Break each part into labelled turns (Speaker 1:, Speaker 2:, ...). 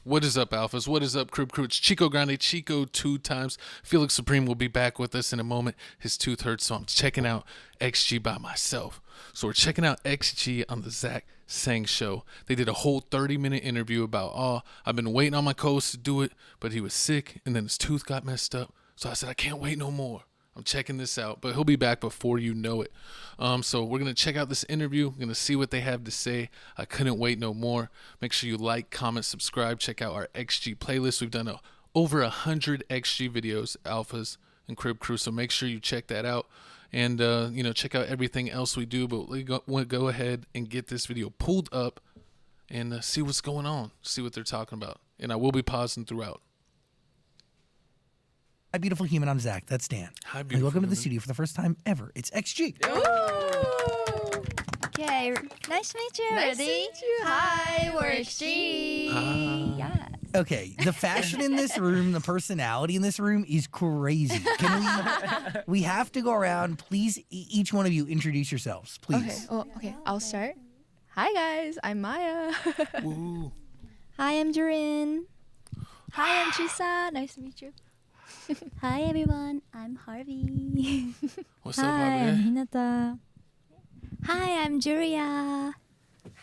Speaker 1: What is up, Alphas? What is up, Crib Crew? It's Chico Grande, Chico 2 times. Felix Supreme will be back with us in a moment. His tooth hurts, so I'm checking out XG by myself. So we're checking out XG on the Zach Sang Show. They did a whole 30-minute interview about, I've been waiting on my co-host to do it, but he was sick, and then his tooth got messed up. So I said, I can't wait no more. I'm checking this out, but he'll be back before you know it. So we're going to check out this interview. We're going to see what they have to say. I couldn't wait no more. Make sure you like, comment, subscribe. Check out our XG playlist. We've done over 100 XG videos, Alphas and Crib Crew, so make sure you check that out. And, check out everything else we do. But we'll go ahead and get this video pulled up and see what's going on, see what they're talking about. And I will be pausing throughout.
Speaker 2: Hi, beautiful human. I'm Zach. That's Dan.
Speaker 1: Hi, beautiful
Speaker 2: welcome
Speaker 1: human.
Speaker 2: to the studio for the first time ever. It's XG.
Speaker 3: Okay, nice to meet you.
Speaker 4: Nice to
Speaker 3: Ready?
Speaker 4: meet you. Hi, we're XG.
Speaker 1: Hi.
Speaker 3: Yes.
Speaker 2: Okay, the fashion in this room, the personality in this room is crazy. Can we have to go around. Please, each one of you introduce yourselves, please.
Speaker 4: Okay, I'll start. Hi, guys. I'm Maya.
Speaker 1: Woo.
Speaker 3: Hi, I'm Jurin.
Speaker 4: Hi, I'm Chisa. Nice to meet you.
Speaker 3: Hi, everyone. I'm Harvey.
Speaker 1: What's up,
Speaker 3: Hi,
Speaker 1: Harvey?
Speaker 3: I'm Hinata. Hi, I'm Juria.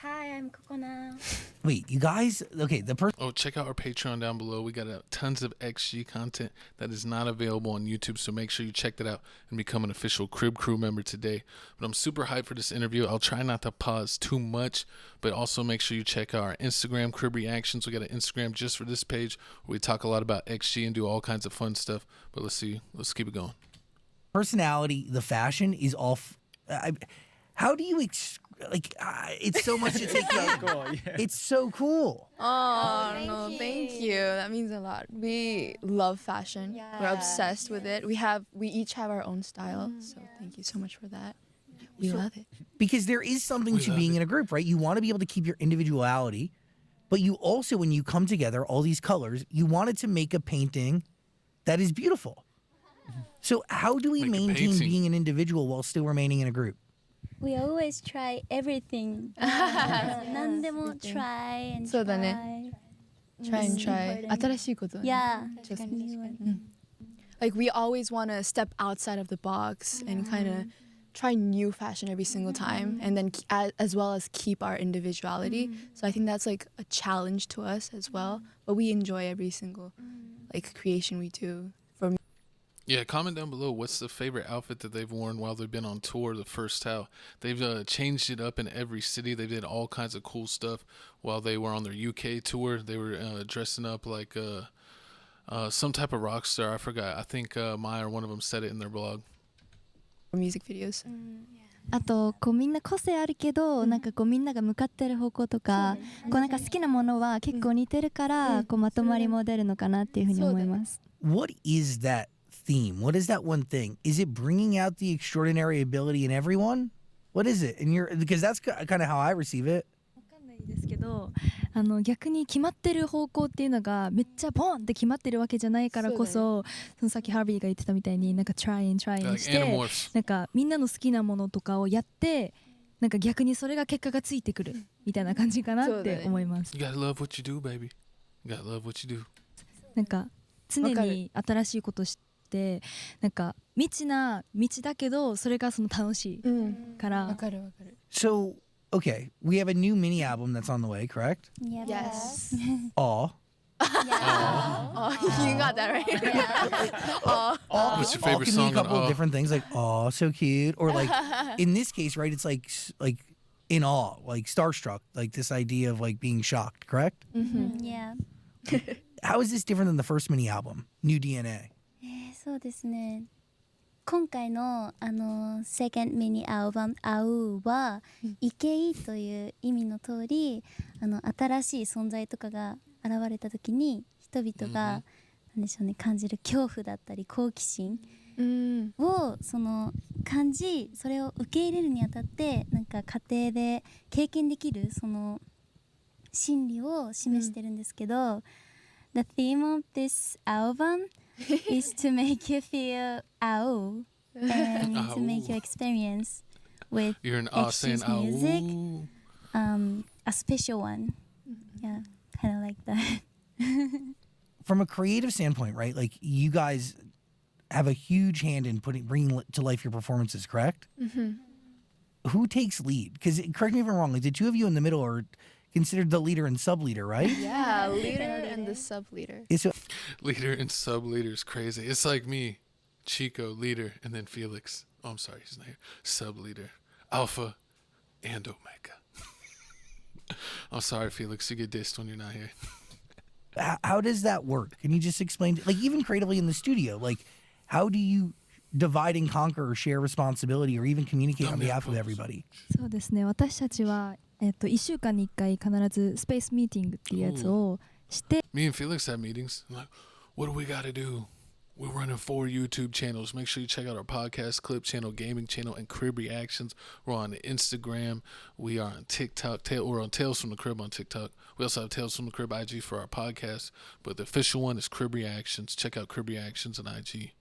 Speaker 4: Hi, I'm Cocona.
Speaker 2: Wait, you guys, okay, the person.
Speaker 1: Oh, check out our Patreon down below. We got tons of XG content that is not available on YouTube, so make sure you check that out and become an official Crib Crew member today. But I'm super hyped for this interview. I'll try not to pause too much, but also make sure you check out our Instagram, Crib Reactions. We got an Instagram just for this page where we talk a lot about XG and do all kinds of fun stuff. But let's keep it going.
Speaker 2: Personality, the fashion is all. How do you it's so much to take in.
Speaker 5: Cool, yeah.
Speaker 2: It's so cool.
Speaker 4: Oh, thank you. That means a lot. We love fashion.
Speaker 3: Yeah.
Speaker 4: We're obsessed with it. We each have our own style. So thank you so much for that. We love it.
Speaker 2: Because there is something
Speaker 1: We
Speaker 2: to
Speaker 1: love
Speaker 2: being
Speaker 1: it.
Speaker 2: in a group, right? You want to be able to keep your individuality, but you also, when you come together, all these colors, you wanted to make a painting that is beautiful. So how do we
Speaker 1: Make a
Speaker 2: maintain
Speaker 1: painting.
Speaker 2: being an individual while still remaining in a group?
Speaker 6: We always try everything. 何でも try and
Speaker 4: そうだね。
Speaker 6: try.
Speaker 4: Try and try.
Speaker 6: Important.
Speaker 4: 新しいこと。
Speaker 6: Yeah.
Speaker 4: Just-
Speaker 6: New one.
Speaker 4: Like we always want to step outside of the box and kind of try new fashion every single time, and then as well as keep our individuality. So I think that's like a challenge to us as well. But we enjoy every single like creation we do. For me,
Speaker 1: Yeah, comment down below what's the favorite outfit that they've worn while they've been on tour, the first how. They've changed it up in every city. They did all kinds of cool stuff while they were on their UK tour. They were dressing up like some type of rock star. I forgot. I think Maya or one of them said it in their blog.
Speaker 4: for music videos.
Speaker 3: あとこうみんな個性あるけど、なんかこうみんなが向かってる方向とか、こうなんか好きなものは結構似てるから、こうまとまりも出るのかなっていうふうに思います。
Speaker 2: What is that theme? What is that one thing? Is it bringing out the extraordinary ability in everyone? What is it? Because that's kind of how I receive it.
Speaker 7: わかんないですけど、逆に決まってる方向っていうのがめっちゃボンって決まってるわけじゃないからこそ、そのさっきハービーが言ってたみたいになんか try and し
Speaker 1: Like
Speaker 7: て、
Speaker 1: Animorphs.
Speaker 7: なんかみんなの好きなものとかをやって、なんか逆にそれが結果がついてくるみたいな感じかなって思います。
Speaker 1: You gotta love what you do, baby. You gotta love what you do.
Speaker 7: なんか常に新しいことしてなんか未知な道だけどそれがその楽しいから。
Speaker 4: わかるわかる。
Speaker 2: So, okay, we have a new mini album that's on the way, correct?
Speaker 4: Yes.
Speaker 2: Aw.
Speaker 4: Oh, you got that right.
Speaker 1: What's your favorite
Speaker 2: can
Speaker 1: song
Speaker 2: mean a couple
Speaker 1: on
Speaker 2: of
Speaker 1: Aw?
Speaker 2: different things, like aw, so cute, or like in this case, right? It's like in awe, like starstruck, like this idea of like being shocked, correct?
Speaker 6: Yeah.
Speaker 2: How is this different than the first mini album, New DNA?
Speaker 6: そうですね。今回のsecond mini album アウはイケイという意味の通り新しい存在とかが現れた時に人々がなんでしょうね、感じる恐怖だったり好奇心を感じ、それを受け入れるにあたってなんか家庭で経験できるその心理を示してるんですけど、The theme of this album is to make you feel ow and to make you experience with
Speaker 1: You're an aw saying
Speaker 6: XG's music
Speaker 1: ow.
Speaker 6: a special one. Yeah, kind of like that.
Speaker 2: from a creative standpoint, right? Like you guys have a huge hand in bringing to life your performances, correct? Who takes lead? Because correct me if I'm wrong. Like the two of you in the middle are considered the leader and sub leader, right?
Speaker 4: Yeah, leader and the sub leader.
Speaker 2: So
Speaker 1: Leader and sub leader is crazy. It's like me, Chico, leader, and then Felix. Oh, I'm sorry, he's not here. Sub leader, Alpha, and Omega. I'm sorry, Felix. You get dissed when you're not here.
Speaker 2: how does that work? Can you just explain? Like even creatively in the studio, like how do you divide and conquer or share responsibility or even communicate on behalf of everybody?
Speaker 7: そうですね。私たちは1週間に1回必ずスペースミーティングっていうやつをして、
Speaker 1: Me and Felix have meetings. I'm like, what do we got to do? We're running 4 YouTube channels. Make sure you check out our podcast, clip channel, gaming channel, and crib reactions. We're on Instagram. We are on TikTok. We're on Tales from the Crib on TikTok. We also have Tales from the Crib IG for our podcast. But the official one is Crib Reactions. Check out Crib Reactions on IG.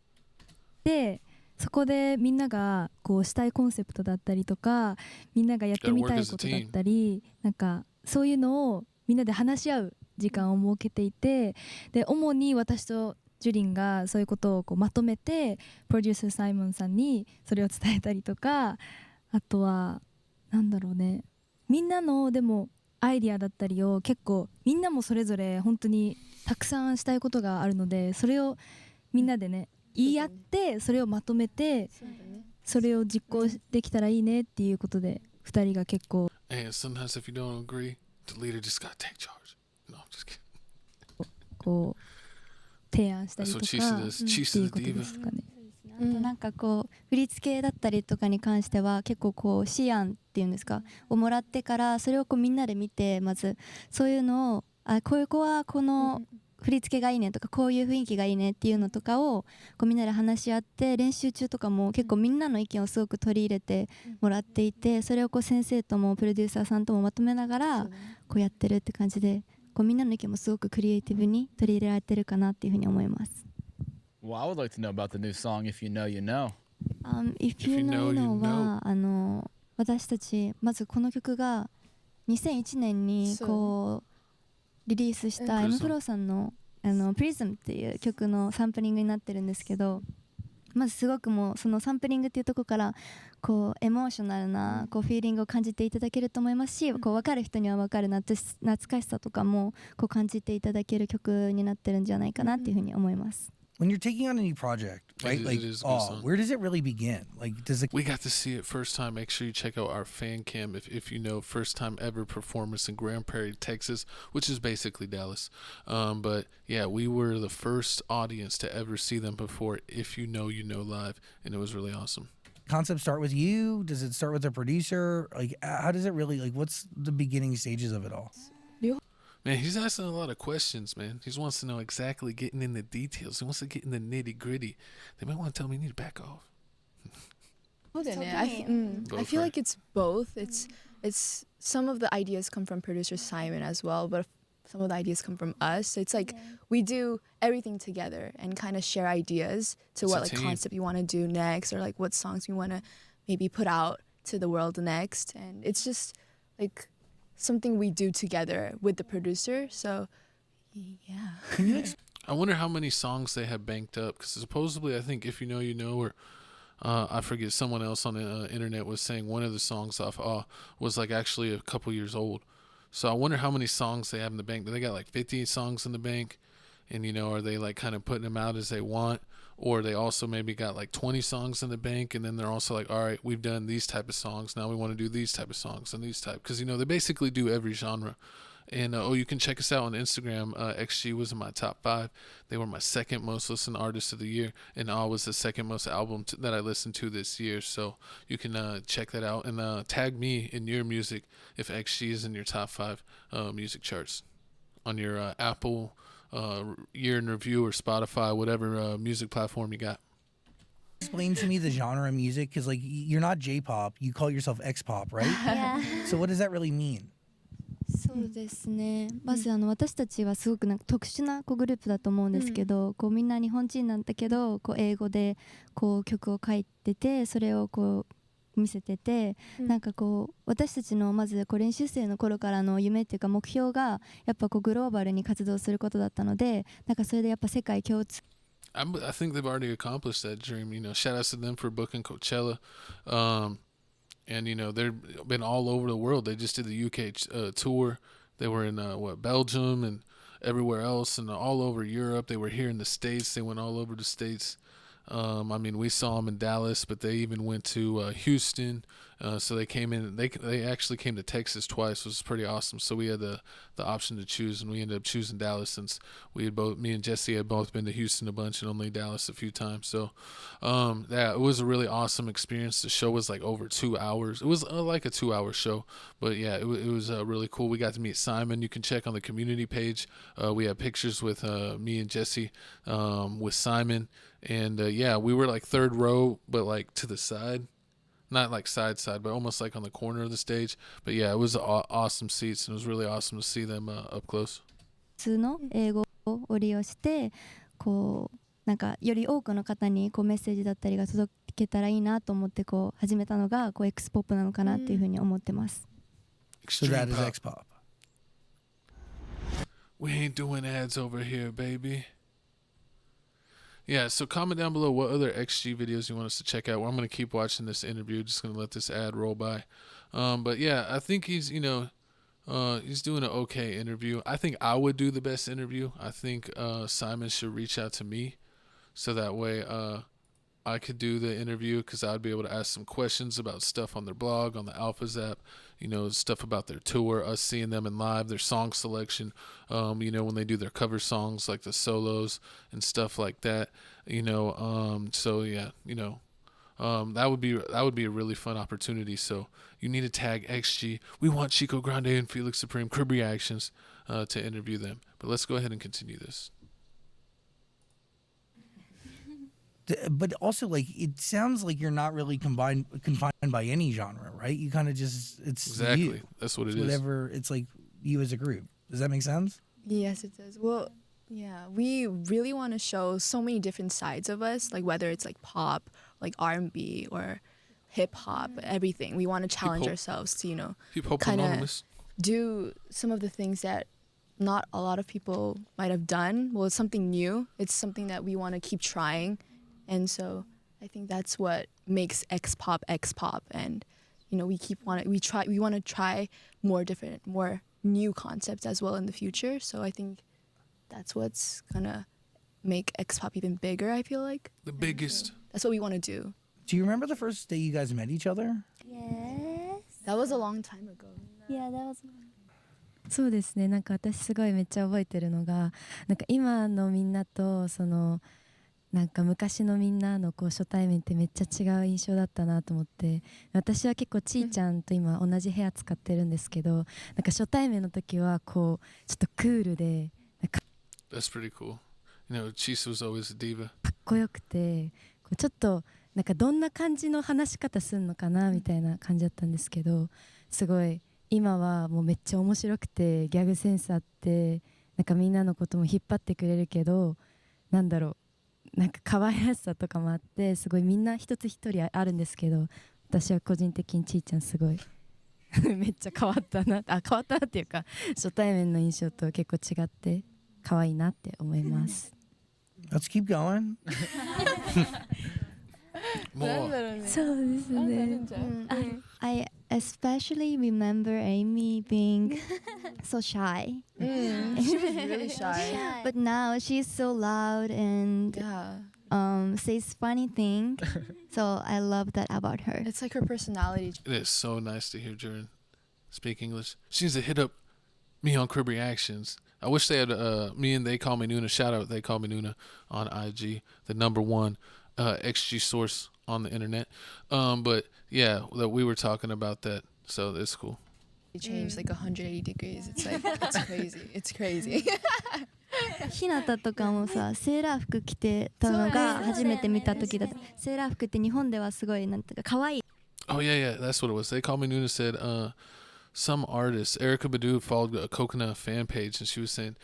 Speaker 7: でそこでみんながこうしたいコンセプトだったりとかみんながやってみたいことだったりなんかそういうのをみんなで話し合う時間を設けていてで主に私とジュリンがそういうことをこうまとめてプロデューサーサイモンさんにそれを伝えたりとかあとはなんだろうねみんなのでもアイディアだったりを結構みんなもそれぞれ本当にたくさんしたいことがあるのでそれをみんなでね言い合ってそれをまとめてそれを実行できたらいいねっていうことで2人が結構
Speaker 1: And sometimes if you don't agree, the leader just gotta take charge. No, I'm just kidding.
Speaker 7: こう提案したりとか
Speaker 1: That's what Chisa does.
Speaker 7: っていう
Speaker 1: Chisa
Speaker 7: こ
Speaker 1: the
Speaker 7: とで
Speaker 1: diva.
Speaker 7: すかね。
Speaker 3: あとなんかこう振り付けだったりとかに関しては結構こう思案っていうんですかをもらってからそれをこうみんなで見てまずそういうのをこういう子はこの振り付けがいいねとかこういう雰囲気がいいねっていうのとかをこうみんなで話し合って練習中とかも結構みんなの意見をすごく取り入れてもらっていてそれをこう先生ともプロデューサーさんともまとめながらこうやってるって感じでこうみんなの意見もすごくクリエイティブに取り入れられてるかなっていうふうに思います。
Speaker 5: Well, I would like to know about the new song, If You Know, You Know.
Speaker 3: If You Know You Know は私たちまずこの曲が2001年にこうリリースした M プロさんのPrism っていう曲のサンプリングになってるんですけどまずすごくもうそのサンプリングっていうところからこうエモーショナルなこうフィーリングを感じていただけると思いますしこう分かる人には分かる懐かしさとかもこう感じていただける曲になってるんじゃないかなっていうふうに思います。
Speaker 2: When you're taking on a new project, right? Like, where does it really begin? Like, does it?
Speaker 1: We got to see it first time. Make sure you check out our fan cam if you know first time ever performance in Grand Prairie, Texas, which is basically Dallas. But yeah, we were the first audience to ever see them before If You Know You Know live, and it was really awesome.
Speaker 2: Concept start with you? Does it start with a producer? Like, how does it really like? What's the beginning stages of it all?
Speaker 1: Man, he's asking a lot of questions, man. He wants to know exactly getting in the details. He wants to get in the nitty gritty. They might want to tell me you need to back off.
Speaker 4: I feel like it's both. It's some of the ideas come from producer Simon as well, but some of the ideas come from us. It's like we do everything together and kind of share ideas to
Speaker 1: It's
Speaker 4: what
Speaker 1: a
Speaker 4: like
Speaker 1: team.
Speaker 4: concept you want to do next or like what songs we want to maybe put out to the world next. And it's just like something we do together with the producer. So yeah.
Speaker 1: I wonder how many songs they have banked up because supposedly I think If You Know You Know or I forget someone else on the internet was saying one of the songs off was like actually a couple years old. So I wonder how many songs they have in the bank. Do they got like 50 songs in the bank? And you know, are they like kind of putting them out as they want? Or they also maybe got like 20 songs in the bank and then they're also like, all right, we've done these type of songs. Now we want to do these type of songs and these type. Because, you know, they basically do every genre. And, you can check us out on Instagram. XG was in my top 5. They were my second most listened artist of the year. And was the second most album that I listened to this year. So you can check that out. And tag me in your music if XG is in your top 5 music charts on your Apple year in review or Spotify, whatever music platform you got.
Speaker 2: Explain to me the genre of music because like you're not J-pop, you call yourself X-pop, right?
Speaker 6: Yeah.
Speaker 2: So what does that really mean?
Speaker 3: そうですねまず私たちはすごくなんか特殊なグループだと思うんですけど、こうみんな日本人なんだけどこう英語でこう曲を書いててそれをこう見せてて、なんかこう私たちのまずこう練習生の頃からの夢っていうか目標がやっぱこうグローバルに活動することだったので、なんかそれでやっぱ世界共通
Speaker 1: I think they've already accomplished that dream. You know, shout outs to them for booking Coachella. And, you know, they've been all over the world. They just did the UK tour. They were in, Belgium and everywhere else and all over Europe. They were here in the States. They went all over the States. I mean, we saw them in Dallas, but they even went to Houston. So they came in. They actually came to Texas twice, which was pretty awesome. So we had the option to choose, and we ended up choosing Dallas since me and Jesse had both been to Houston a bunch and only Dallas a few times. So yeah, it was a really awesome experience. The show was like over 2 hours. It was like a 2-hour show, but yeah, it was really cool. We got to meet Simon. You can check on the community page. We have pictures with me and Jesse with Simon. And yeah, we were like third row, but like to the side, not like side, but almost like on the corner of the stage. But yeah, it was awesome seats, and it was really awesome to see them up close.
Speaker 3: の英語を利用してこうなんかより多くの方にこうメッセージだったりが届けたらいいなと思ってこう始めたのがこう X ポップなのかなっていうふうに思ってます。
Speaker 2: So that is X pop.
Speaker 1: We ain't doing ads over here, baby. Yeah, so comment down below what other XG videos you want us to check out. Well, I'm going to keep watching this interview. Just going to let this ad roll by. But yeah, I think he's, you know, he's doing an okay interview. I think I would do the best interview. I think Simon should reach out to me so that way I could do the interview because I'd be able to ask some questions about stuff on their blog, on the ALPHAZ app, you know, stuff about their tour, us seeing them in live, their song selection, you know, when they do their cover songs, like the solos and stuff like that, you know, so yeah, you know, that would be a really fun opportunity. So you need to tag XG. We want Chico Grande and Felix Supreme Crib Reactions to interview them. But let's go ahead and continue this.
Speaker 2: But also, like, it sounds like you're not really confined by any genre, right? You kind of just, it's
Speaker 1: exactly
Speaker 2: you.
Speaker 1: That's what it
Speaker 2: it's whatever, it's like you as a group. Does that make sense?
Speaker 4: Yes, it does. Well, yeah, we really want to show so many different sides of us, like whether it's like pop, like R&B, or hip hop, everything. We want to challenge ourselves to, you know, kind of do some of the things that not a lot of people might have done. Well, it's something new. It's something that we want to keep trying. And so I think that's what makes X pop, and you know we want to try more different, more new concepts as well in the future. So I think that's what's gonna make X pop even bigger. I feel like
Speaker 1: the biggest.
Speaker 4: So that's what we want to do.
Speaker 2: Do you remember the first day you guys met each other?
Speaker 6: Yes.
Speaker 4: That was a long time ago.
Speaker 6: Yeah, that was.
Speaker 7: そうですね。なんか私すごいめっちゃ覚えてるのが、なんか今のみんなとそのなんか昔のみんなのこう初対面ってめっちゃ違う印象だったなと思って、私は結構ちーちゃんと今同じ部屋使ってるんですけど、なんか初対面の時はこうちょっとクールでなんか
Speaker 1: That's pretty cool. You know, Chisa was always a diva.
Speaker 7: かっこよくて、こうちょっとなんかどんな感じの話し方すんのかなみたいな感じだったんですけど、すごい今はもうめっちゃ面白くてギャグセンスあって、なんかみんなのことも引っ張ってくれるけど、なんだろう。なんか可愛らしさとかもあってすごいみんな一つ一人あるんですけど、私は個人的にちーちゃんすごいめっちゃ変わったなっていうか初対面の印象と結構違って可愛いなって思います。
Speaker 2: Let's keep going.
Speaker 7: そうですね。
Speaker 3: I especially remember Amy being so shy.
Speaker 4: She was really shy.
Speaker 3: But now she's so loud and says funny things. So I love that about her.
Speaker 4: It's like her personality.
Speaker 1: It is so nice to hear Jurin speak English. She needs to hit up me on Crib Reactions. I wish they had me and They Call Me Nuna. Shout out They Call Me Nuna on IG, the #1 XG source on the internet. But yeah, that we were talking about that, so it's cool.
Speaker 4: It changed like 180 degrees. It's like it's crazy. It's crazy.
Speaker 3: ひなたとかもさ、セーラー服着てたのが初めて見た時だった。セーラー服って日本ではすごいなんていうか可愛い。
Speaker 1: Oh yeah, that's what it was. They Call Me Nuna said some artist, Erica Badu, followed a Cocona fan page, and she was saying,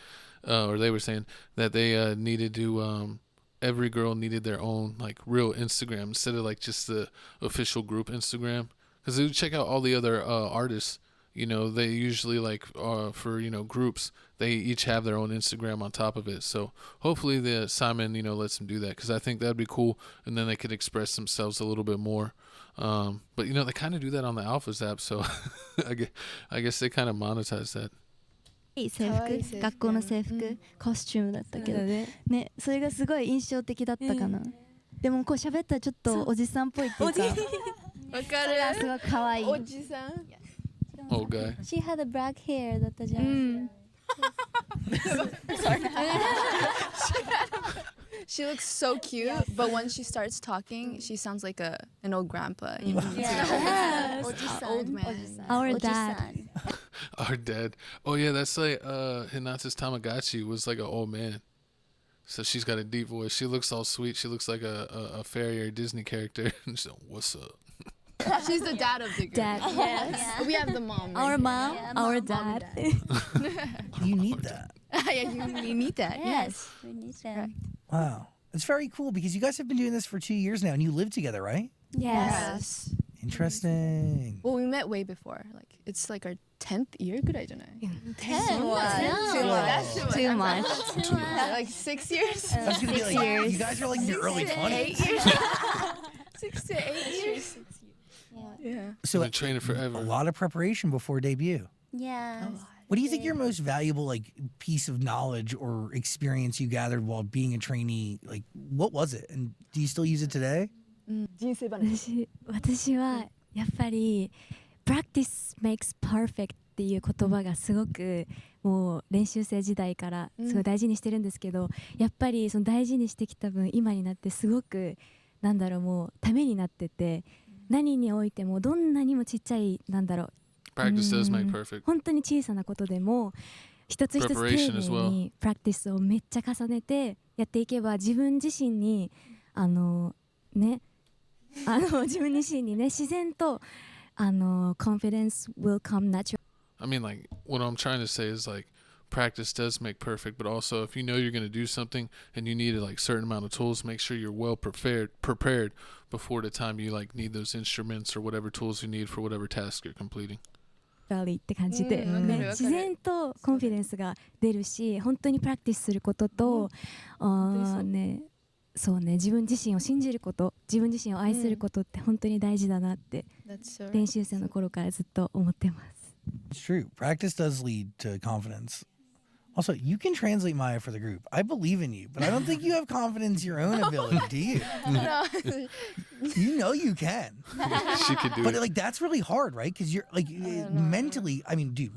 Speaker 1: or they were saying that they needed to every girl needed their own like real Instagram instead of like just the official group Instagram, because they would check out all the other artists. You know, they usually like for, you know, groups, they each have their own Instagram on top of it. So hopefully the Simon, you know, lets them do that, because I think that'd be cool, and then they could express themselves a little bit more. But you know, they kind of do that on the ALPHAZ app, so I guess they kind of monetize that.
Speaker 3: いい制服、学校の制服、コスチュームだったけどね、それがすごい印象的だったかな。でもこう喋ったらちょっとおじさんっぽいっていうか、
Speaker 4: わかる。
Speaker 3: すごい可愛い。
Speaker 4: おじさん。
Speaker 1: Old guy.
Speaker 6: She had a black hair だったじゃん。
Speaker 4: She looks so cute, but when she starts talking, she sounds like an old grandpa. You know? Old man.
Speaker 3: Our dad.
Speaker 1: Our dad. Oh yeah, that's like Hinata's Tamagotchi was like an old man. So she's got a deep voice. She looks all sweet. She looks like a fairy or Disney character. She's like, "What's up?"
Speaker 4: She's the dad of the group.
Speaker 3: Dad.
Speaker 4: Yes. We have the mom. Right
Speaker 3: Our
Speaker 4: here.
Speaker 3: mom,
Speaker 6: Yeah,
Speaker 3: our
Speaker 6: mom,
Speaker 3: dad.
Speaker 2: You need that.
Speaker 4: Yeah, you need that. Yes.
Speaker 6: We need them.
Speaker 2: Wow. It's very cool because you guys have been doing this for 2 years now and you live together, right?
Speaker 3: Yes.
Speaker 2: Interesting.
Speaker 4: Well, we met way before. Like it's like our 10th year. Good idea.
Speaker 6: 10?
Speaker 3: Too much.
Speaker 4: Like 6 years.
Speaker 2: I was gonna be like, you guys are like in your early 20s.
Speaker 4: 6 to 8 years. Yeah.
Speaker 2: So
Speaker 1: Been training
Speaker 2: a
Speaker 1: forever.
Speaker 2: lot of preparation before debut.
Speaker 6: Yeah.
Speaker 2: What do you think your most valuable like piece of knowledge or experience you gathered while being a trainee? Like, what was it? And do you still use it today?
Speaker 4: 人生話。
Speaker 7: 私はやっぱり practice makes perfect っていう言葉がすごくもう練習生時代からすごい大事にしてるんですけど、やっぱりその大事にしてきた分今になってすごくなんだろう、もうためになってて、何においてもどんなにもちっちゃいなんだろう、
Speaker 1: Practice does make perfect.
Speaker 7: 本当に小さなことでも一つ一つ丁
Speaker 1: Preparation as
Speaker 7: 寧
Speaker 1: well.
Speaker 7: にプラクティスをめっちゃ重ねてやっていけば自分自身にね自分自身にね自然とconfidence will come natural.
Speaker 1: I mean, like, what I'm trying to say is like practice does make perfect, but also if you know you're going to do something and you need a like certain amount of tools, make sure you're well prepared before the time you like need those instruments or whatever tools you need for whatever task you're completing.
Speaker 7: って感じで、
Speaker 4: うん
Speaker 7: ね
Speaker 4: わかる
Speaker 7: 自然とコンフィデンスが出るし、本当にプラクティスすることと、ね、そうね、自分自身を信じること、自分自身を愛することって本当に大事だなって
Speaker 4: That's so
Speaker 7: 練習生の頃からずっと思ってます。
Speaker 2: It's true. Practice does lead to confidence. Also, you can translate Maya for the group. I believe in you, but I don't think you have confidence in your own ability, do you? You know you can.
Speaker 1: She could do
Speaker 2: But
Speaker 1: it.
Speaker 2: like that's really hard, right? Because you're like mentally. I mean, dude,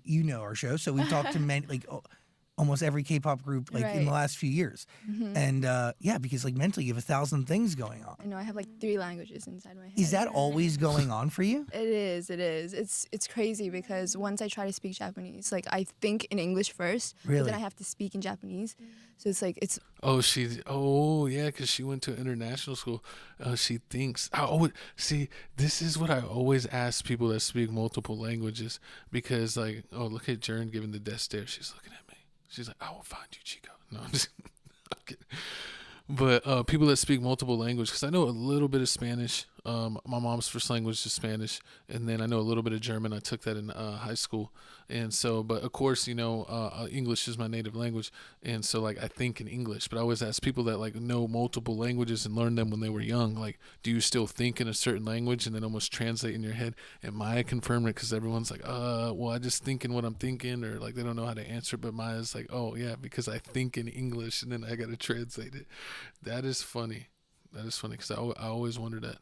Speaker 2: you know our show, so we talked to almost every K-pop group like in the
Speaker 4: Right.
Speaker 2: last few years, and yeah, because like mentally you have 1,000 things going on.
Speaker 4: I know I have like 3 languages inside my head.
Speaker 2: Is that always going on for you?
Speaker 4: It is. It's crazy because once I try to speak Japanese, like I think in English first, but
Speaker 2: Really?
Speaker 4: then I have to speak in Japanese. So it's like it's
Speaker 1: Oh yeah, because she went to international school. She thinks. See, this is what I always ask people that speak multiple languages, because like, oh, look at Jurin giving the death stare. She's looking at me. She's like, I will find you, Chico. No, I'm just I'm kidding. But people that speak multiple languages, because I know a little bit of Spanish. My mom's first language is Spanish, and then I know a little bit of German. I took that in high school, and so, but of course, you know, English is my native language, and so like I think in English. But I always ask people that like know multiple languages and learned them when they were young, like, do you still think in a certain language and then almost translate in your head? And Maya confirmed it, because everyone's like, well, I just think in what I'm thinking, or like they don't know how to answer it. But Maya's like, oh yeah, because I think in English and then I gotta translate it. That is funny. That is funny, because I always wonder that.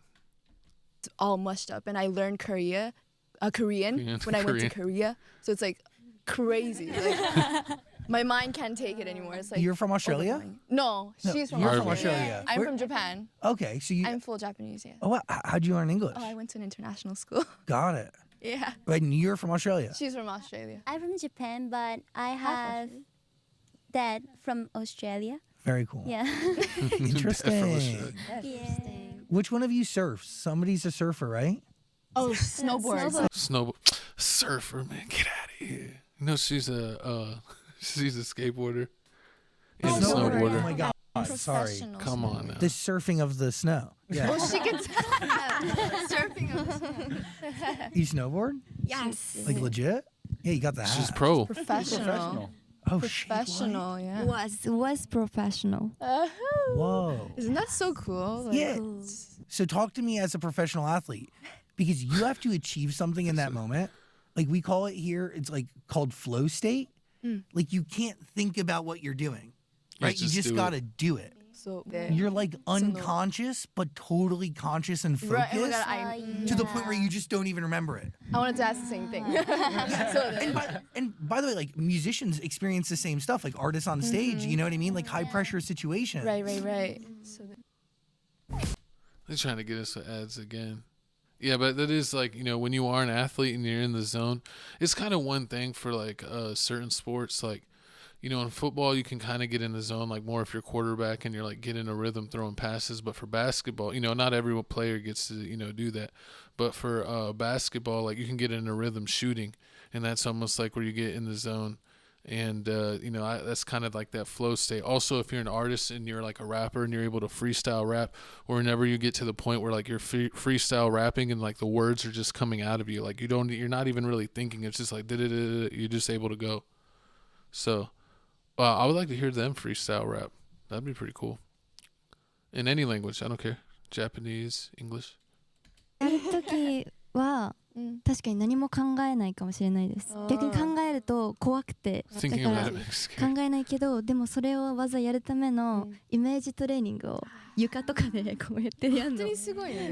Speaker 4: all mushed up, and I learned Korean when I went to Korea. So it's like crazy. Like, my mind can't take it anymore. It's like
Speaker 2: You're from Australia?
Speaker 4: overwhelming. No, she's from
Speaker 2: you're
Speaker 4: Australia.
Speaker 2: from Australia.
Speaker 4: I'm
Speaker 2: Where-
Speaker 4: from Japan.
Speaker 2: Okay, so you.
Speaker 4: I'm full Japanese. Yeah.
Speaker 2: Oh, wow. How'd you learn English?
Speaker 4: Oh, I went to an international school.
Speaker 2: Got it.
Speaker 4: Yeah.
Speaker 2: But you're from Australia.
Speaker 4: She's from Australia.
Speaker 6: I'm from Japan, but I have dad from Australia.
Speaker 2: Very cool.
Speaker 6: Yeah.
Speaker 2: Interesting.
Speaker 6: Yeah.
Speaker 2: Which one of you surfs? Somebody's a surfer, right?
Speaker 4: Oh, snowboards.
Speaker 1: Surfer, man, get out of here. You know, she's a skateboarder and a
Speaker 2: Oh
Speaker 1: snowboarder.
Speaker 2: my god. sorry.
Speaker 4: Professional
Speaker 1: Come on
Speaker 4: snowboarder.
Speaker 1: now.
Speaker 2: The surfing of the snow. Yeah.
Speaker 4: Well, she gets surfing on the snow.
Speaker 2: You snowboard?
Speaker 4: Yes.
Speaker 2: Like legit? Yeah, you got the hat.
Speaker 1: She's pro.
Speaker 4: Professional.
Speaker 2: Oh shit.
Speaker 4: Professional, yeah.
Speaker 3: was professional.
Speaker 2: Whoa.
Speaker 4: Isn't that so cool? Like,
Speaker 2: Yeah. So talk to me as a professional athlete, because you have to achieve something in that moment. Like we call it here, it's like called flow state. Like you can't think about what you're doing, right? You just
Speaker 1: do
Speaker 2: gotta
Speaker 1: it.
Speaker 2: do it.
Speaker 4: So
Speaker 2: You're like unconscious, but totally conscious and focused
Speaker 4: right. Oh my God,
Speaker 2: to the point where you just don't even remember it.
Speaker 4: I wanted to ask the same thing.
Speaker 2: And by the way, like musicians experience the same stuff, like artists on stage, you know what I mean? Like high pressure situations.
Speaker 4: Right. So
Speaker 1: They're trying to get us to ads again. Yeah, but that is like, you know, when you are an athlete and you're in the zone, it's kind of one thing for like certain sports. Like, you know, in football, you can kind of get in the zone, like more if you're quarterback and you're like getting a rhythm throwing passes. But for basketball, you know, not every player gets to, you know, do that. But for basketball, like you can get in a rhythm shooting, and that's almost like where you get in the zone. And, you know, that's kind of like that flow state. Also, if you're an artist and you're like a rapper and you're able to freestyle rap, or whenever you get to the point where like you're freestyle rapping and like the words are just coming out of you, like you're not even really thinking. It's just like, you're just able to go. So I would like to hear them freestyle rap. That'd be pretty cool. In any language, I don't care. Japanese, English.
Speaker 3: やるときは確かに何も考えないかもしれないです。逆に考えると怖くて、だ
Speaker 1: Thinking
Speaker 3: か
Speaker 1: of
Speaker 3: ら
Speaker 1: that makes me scared.
Speaker 3: 考えないけど、でもそれを技やるためのイメージトレーニングを床とかでこうやってやるの、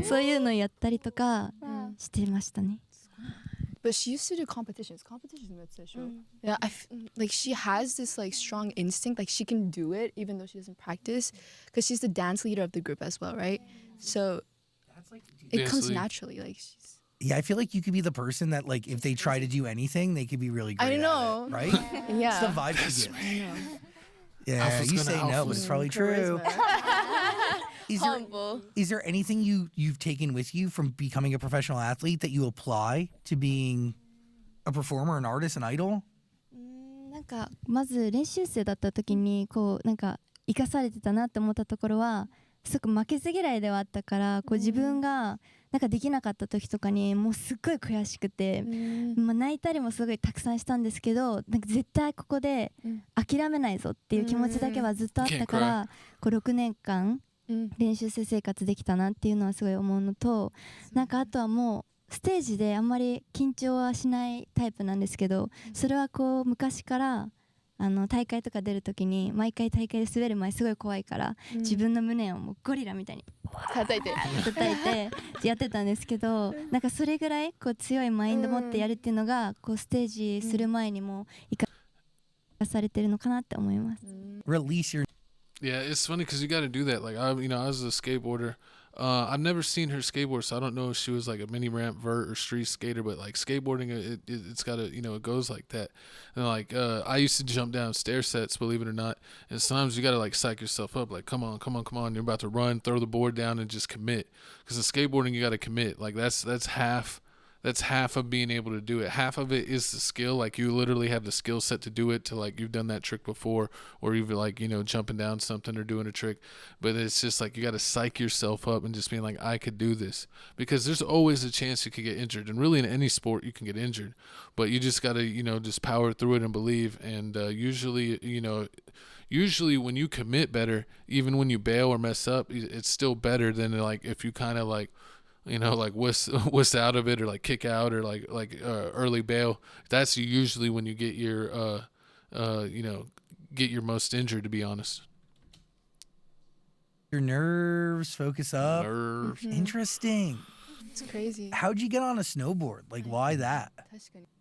Speaker 3: そういうのやったりとかしてましたね。
Speaker 4: But she used to do competitions. Yeah, like she has this like strong instinct, like she can do it even though she doesn't practice, because she's the dance leader of the group as well, right? So it
Speaker 1: Dance
Speaker 4: comes
Speaker 1: lead.
Speaker 4: naturally. Like she's.
Speaker 2: Yeah, I feel like you could be the person that, like, if they try to do anything, they could be really great.
Speaker 4: I know.
Speaker 2: At it, right?
Speaker 4: Yeah.
Speaker 2: It's the vibe you get.
Speaker 4: I know.
Speaker 2: Yeah,
Speaker 1: Alpha's
Speaker 2: you
Speaker 1: gonna
Speaker 2: say no,
Speaker 1: alpha.
Speaker 2: but it's probably true.
Speaker 4: Humble.
Speaker 2: Is there anything you've taken with you from becoming a professional athlete that you apply to being a performer, an artist, an idol?
Speaker 3: なんかまず練習生だった時にこうなんか生かされてたなって思ったところは、すごく負けず嫌いではあったから、こう自分がなんかできなかった時とかにもうすっごい悔しくて、まあ、泣いたりもすごいたくさんしたんですけど、なんか絶対ここで諦めないぞっていう気持ちだけはずっとあったから、こう6年間練習生生活できたなっていうのはすごい思うのと、なんかあとはもうステージであんまり緊張はしないタイプなんですけど、それはこう昔から大会とか出るときに毎回大会で滑る前すごい怖いから、自分の胸をもうゴリラみたいに叩いてやってたんですけど、なんかそれぐらいこう強いマインド持ってやるっていうのがこうステージする前にも生かされてるのかなって思います。
Speaker 2: Release your.
Speaker 1: Yeah, it's funny because you got to do that. Like I was a skateboarder. I've never seen her skateboard, so I don't know if she was like a mini ramp vert or street skater. But like skateboarding, it's got to, it goes like that. And like I used to jump down stair sets, believe it or not. And sometimes you got to like psych yourself up. Like come on, you're about to run, throw the board down, and just commit. Because in skateboarding, you got to commit. Like that's half. That's half of being able to do it. Half of it is the skill. Like you literally have the skill set to do it, to like you've done that trick before, or you've like, jumping down something or doing a trick. But it's just like you got to psych yourself up and just being like, I could do this, because there's always a chance you could get injured. And really in any sport you can get injured, but you just got to, just power through it and believe. And usually when you commit better, even when you bail or mess up, it's still better than like if you kind of like, like whisk out of it, or like kick out, or like early bail. That's usually when you get your get your most injured, to be honest.
Speaker 2: Your nerves, focus up.
Speaker 1: Nerves.
Speaker 2: Interesting.
Speaker 4: It's crazy.
Speaker 2: How'd you get on a snowboard? Like, why that?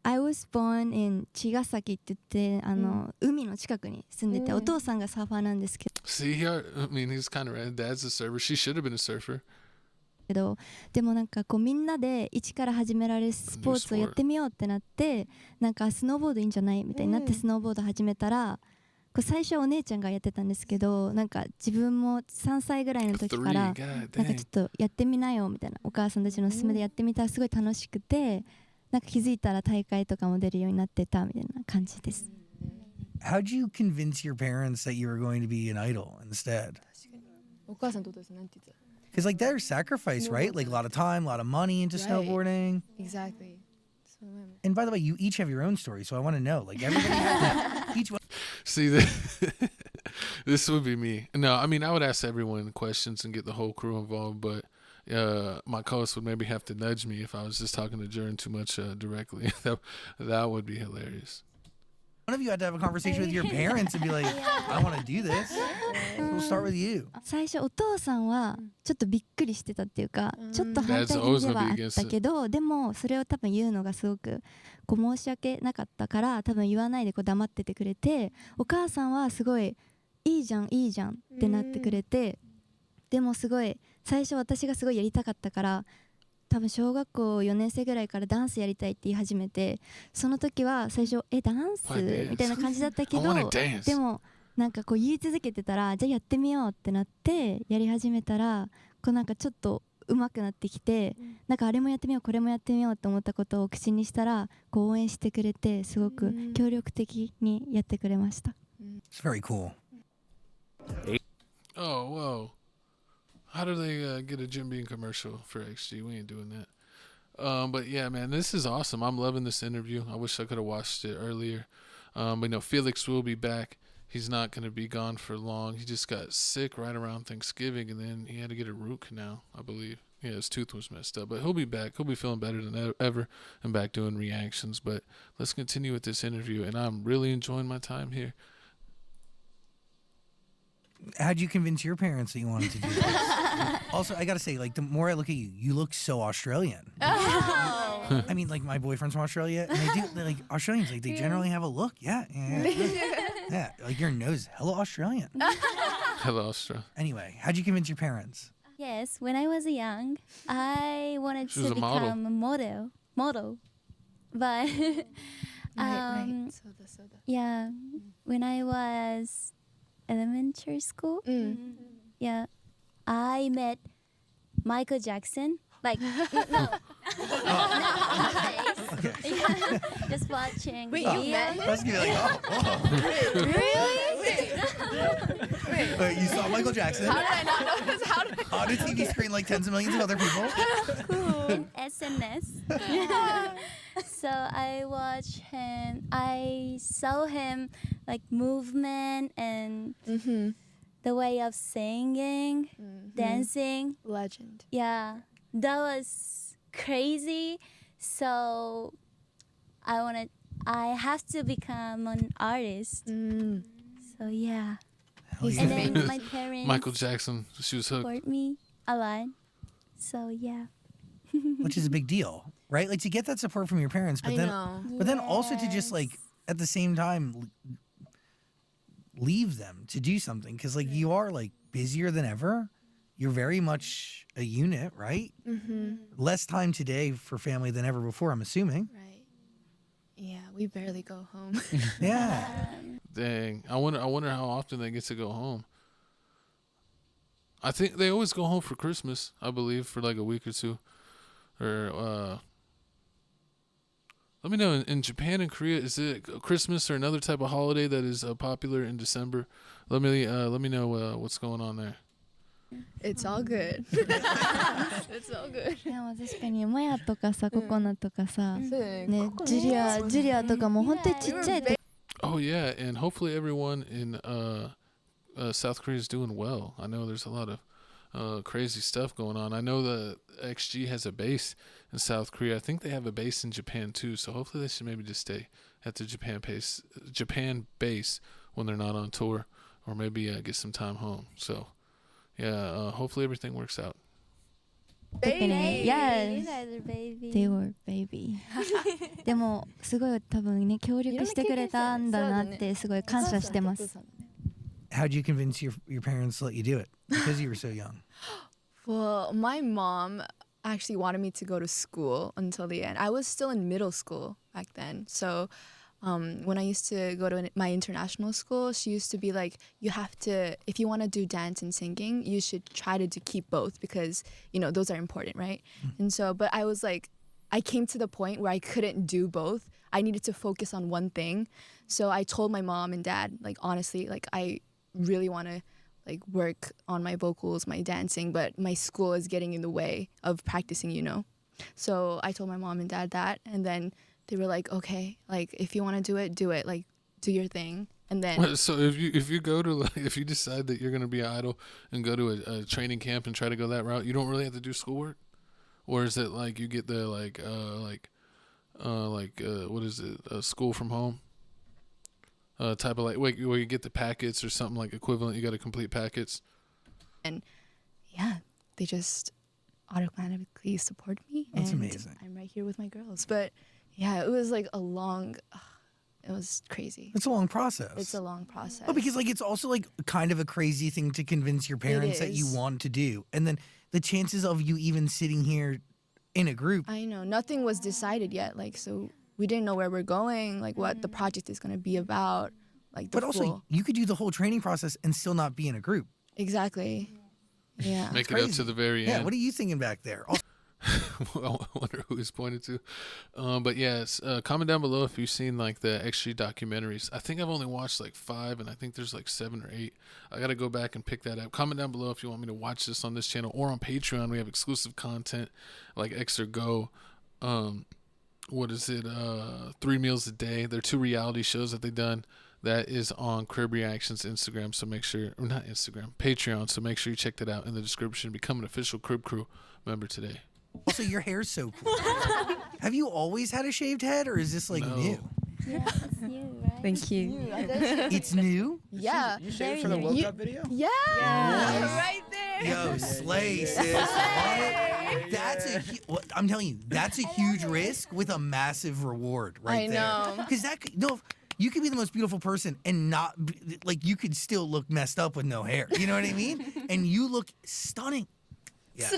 Speaker 3: I was born in 茅ヶ崎って言って海の近くに住んでて、お父さんがサーファーなんですけど。
Speaker 1: See, he's kind of random. Dad's a surfer. She should have been a surfer.
Speaker 3: けどでもなんかこうみんなで一から始められるスポーツをやってみようってなって、なんかスノーボードいいんじゃないみたいになってスノーボード始めたら、こう最初はお姉ちゃんがやってたんですけど、なんか自分も3歳ぐらいの時からなんかちょっとやってみなよみたいな、お母さんたちのおすすめでやってみたらすごい楽しくて、なんか気づいたら大会とかも出るようになってたみたいな感じです。
Speaker 2: How'd you convince your parents that you were going to be an idol instead?
Speaker 4: お母さんどうですなんて言ってた
Speaker 2: Because like there's sacrifice, right? Like a lot of time, a lot of money into
Speaker 4: Right.
Speaker 2: snowboarding.
Speaker 4: Exactly. So,
Speaker 2: And by the way, you each have your own story, so I want to know. Like everybody has each one.
Speaker 1: See, this would be me. No, I mean, I would ask everyone questions and get the whole crew involved, but my co-host would maybe have to nudge me if I was just talking to Jurin too much directly. That would be hilarious.
Speaker 2: One of you had to have a conversation with your parents and be like, I want to do this. So we'll start with you.
Speaker 3: 最初お父さんはちょっとびっくりしてたっていうか、ちょっと反対気ではあったけど、でもそれを多分言うのがすごくこう申し訳なかったから多分言わないでこう黙っててくれて、お母さんはすごいいいじゃんいいじゃんってなってくれて、でもすごい最初私がすごいやりたかったから多分小学校4年生ぐらいからダンスやりたいって言い始めて、その時は最初ダンスみたいな感じだったけど、でもなんかこう言い続けてたらじゃあやってみようってなってやり始めたらこうなんかちょっと上手くなってきて、なんかあれもやってみようこれもやってみようって思ったことを口にしたらこう応援してくれてすごく協力的にやってくれました。
Speaker 2: It's very cool.
Speaker 1: Oh, whoa. How do they get a Jim Beam commercial for XG? We ain't doing that. But yeah, man, this is awesome. I'm loving this interview. I wish I could have watched it earlier. But no, Felix will be back. He's not going to be gone for long. He just got sick right around Thanksgiving, and then he had to get a root canal, I believe. Yeah, his tooth was messed up. But he'll be back. He'll be feeling better than ever and back doing reactions. But let's continue with this interview, and I'm really enjoying my time here.
Speaker 2: How'd you convince your parents that you wanted to do this? Also, I gotta say, like, the more I look at you, you look so Australian. I mean, like, my boyfriend's from Australia, and they're like, Australians, like, they generally have a look. Yeah. Yeah, like, your nose is hella Australian.
Speaker 1: Hello, Australia.
Speaker 2: Anyway, how'd you convince your parents?
Speaker 6: Yes, when I was young, I wanted
Speaker 1: She was
Speaker 6: to
Speaker 1: a model.
Speaker 6: become a model. But
Speaker 4: right. So.
Speaker 6: yeah, when I was elementary school, yeah, I met Michael Jackson. Like, no, yeah, just watching.
Speaker 4: Wait, you met him?
Speaker 2: I was gonna be like, oh.
Speaker 4: Wait.
Speaker 2: Wait, you saw Michael Jackson
Speaker 4: How did I not know this? How did I
Speaker 2: on a TV screen like tens of millions of other people?
Speaker 6: in SNS. So I watched him. I saw him like movement and the way of singing, dancing.
Speaker 4: Legend.
Speaker 6: Yeah, that was crazy. So I have to become an artist. So yeah.
Speaker 2: Hell yeah.
Speaker 6: And then my parents
Speaker 1: Michael Jackson, she was hooked.
Speaker 6: support me a lot. So yeah.
Speaker 2: Which is a big deal, right? Like to get that support from your parents, but
Speaker 4: I
Speaker 2: then
Speaker 4: know.
Speaker 2: but then also to just like at the same time leave them to do something because like you are like busier than ever. You're very much a unit, right? Less time today for family than ever before, I'm assuming.
Speaker 4: Right. Yeah, we barely go home.
Speaker 2: Yeah.
Speaker 1: Dang, I wonder how often they get to go home. I think they always go home for Christmas, I believe, for like a week or two. Or let me know in Japan and Korea, is it Christmas or another type of holiday that is popular in December? Let me know what's going on there.
Speaker 4: It's all good. It's all good.
Speaker 3: でも確かにマヤとかさココナとかさ、ね
Speaker 4: ここ
Speaker 3: ジュリアとかも本当にちっちゃい時
Speaker 1: Oh yeah, and hopefully everyone in South Korea is doing well. I know there's a lot of crazy stuff going on. I know the XG has a base in South Korea. I think they have a base in Japan too. So hopefully they should maybe just stay at the Japan base when they're not on tour, or maybe get some time home. So yeah, hopefully everything works out.
Speaker 6: You
Speaker 3: Yes,
Speaker 6: guys are baby.
Speaker 3: they were baby でもすごい多分ね協力してくれたんだなってすごい感謝してます。
Speaker 2: How'd you convince your parents to let you do it? Because you were so young.
Speaker 4: Well, my mom actually wanted me to go to school until the end. I was still in middle school back then. So when I used to go to my international school, she used to be like, you have to, if you want to do dance and singing, you should try to keep both because, you know, those are important, right? And so, but I was like, I came to the point where I couldn't do both. I needed to focus on one thing. So I told my mom and dad, like, honestly, like, I really want to like work on my vocals, my dancing, but my school is getting in the way of practicing, you know. So I told my mom and dad that, and then they were like, okay, like if you want to do it, like do your thing. And then
Speaker 1: so if you go to like, if you decide that you're gonna be an idol and go to a training camp and try to go that route, you don't really have to do schoolwork, or is it like you get the what is it, school from home type of like where you get the packets or something like equivalent, you got to complete packets?
Speaker 4: And yeah, they just automatically support me.
Speaker 2: That's
Speaker 4: and
Speaker 2: amazing.
Speaker 4: I'm right here with my girls. But yeah, it was like it was crazy.
Speaker 2: It's a long process.
Speaker 4: It's a long process.
Speaker 2: Oh, because like it's also like kind of a crazy thing to convince your parents that you
Speaker 4: is.
Speaker 2: want to do, and then the chances of you even sitting here in a group.
Speaker 4: I know nothing was decided yet. Like, so we didn't know where we're going, like what the project is going to be about, like the
Speaker 2: But also, you could do the whole training process and still not be in a group.
Speaker 4: Exactly. Yeah.
Speaker 1: Make it up to
Speaker 2: Crazy.
Speaker 1: the very
Speaker 2: Yeah,
Speaker 1: end.
Speaker 2: what are you thinking back there? Also,
Speaker 1: Well, I wonder who he's pointed to. But yes, comment down below if you've seen like the XG documentaries. I think I've only watched like 5, and I think there's like 7 or 8. I got to go back and pick that up. Comment down below if you want me to watch this on this channel or on Patreon. We have exclusive content like X or Go. What is it? 3 meals a day. They're 2 reality shows that they've done. That is on Crib Reactions Instagram. So make sure, or not Instagram, Patreon. So make sure you check that out in the description. Become an official Crib Crew member today.
Speaker 2: also, your hair's so cool. Have you always had a shaved head, or is this like
Speaker 1: No.
Speaker 2: new?
Speaker 6: Yeah, it's you, right?
Speaker 7: Thank you.
Speaker 2: It's new.
Speaker 4: Yeah.
Speaker 5: You shaved for the woke up video?
Speaker 4: Yeah.
Speaker 2: Right there. Yo, slay, sis. What? That's I'm telling you, that's a huge risk with a massive reward right
Speaker 4: I
Speaker 2: there.
Speaker 4: know.
Speaker 2: Because you could be the most beautiful person and not like you could still look messed up with no hair. You know what I mean? And you look stunning. Yeah.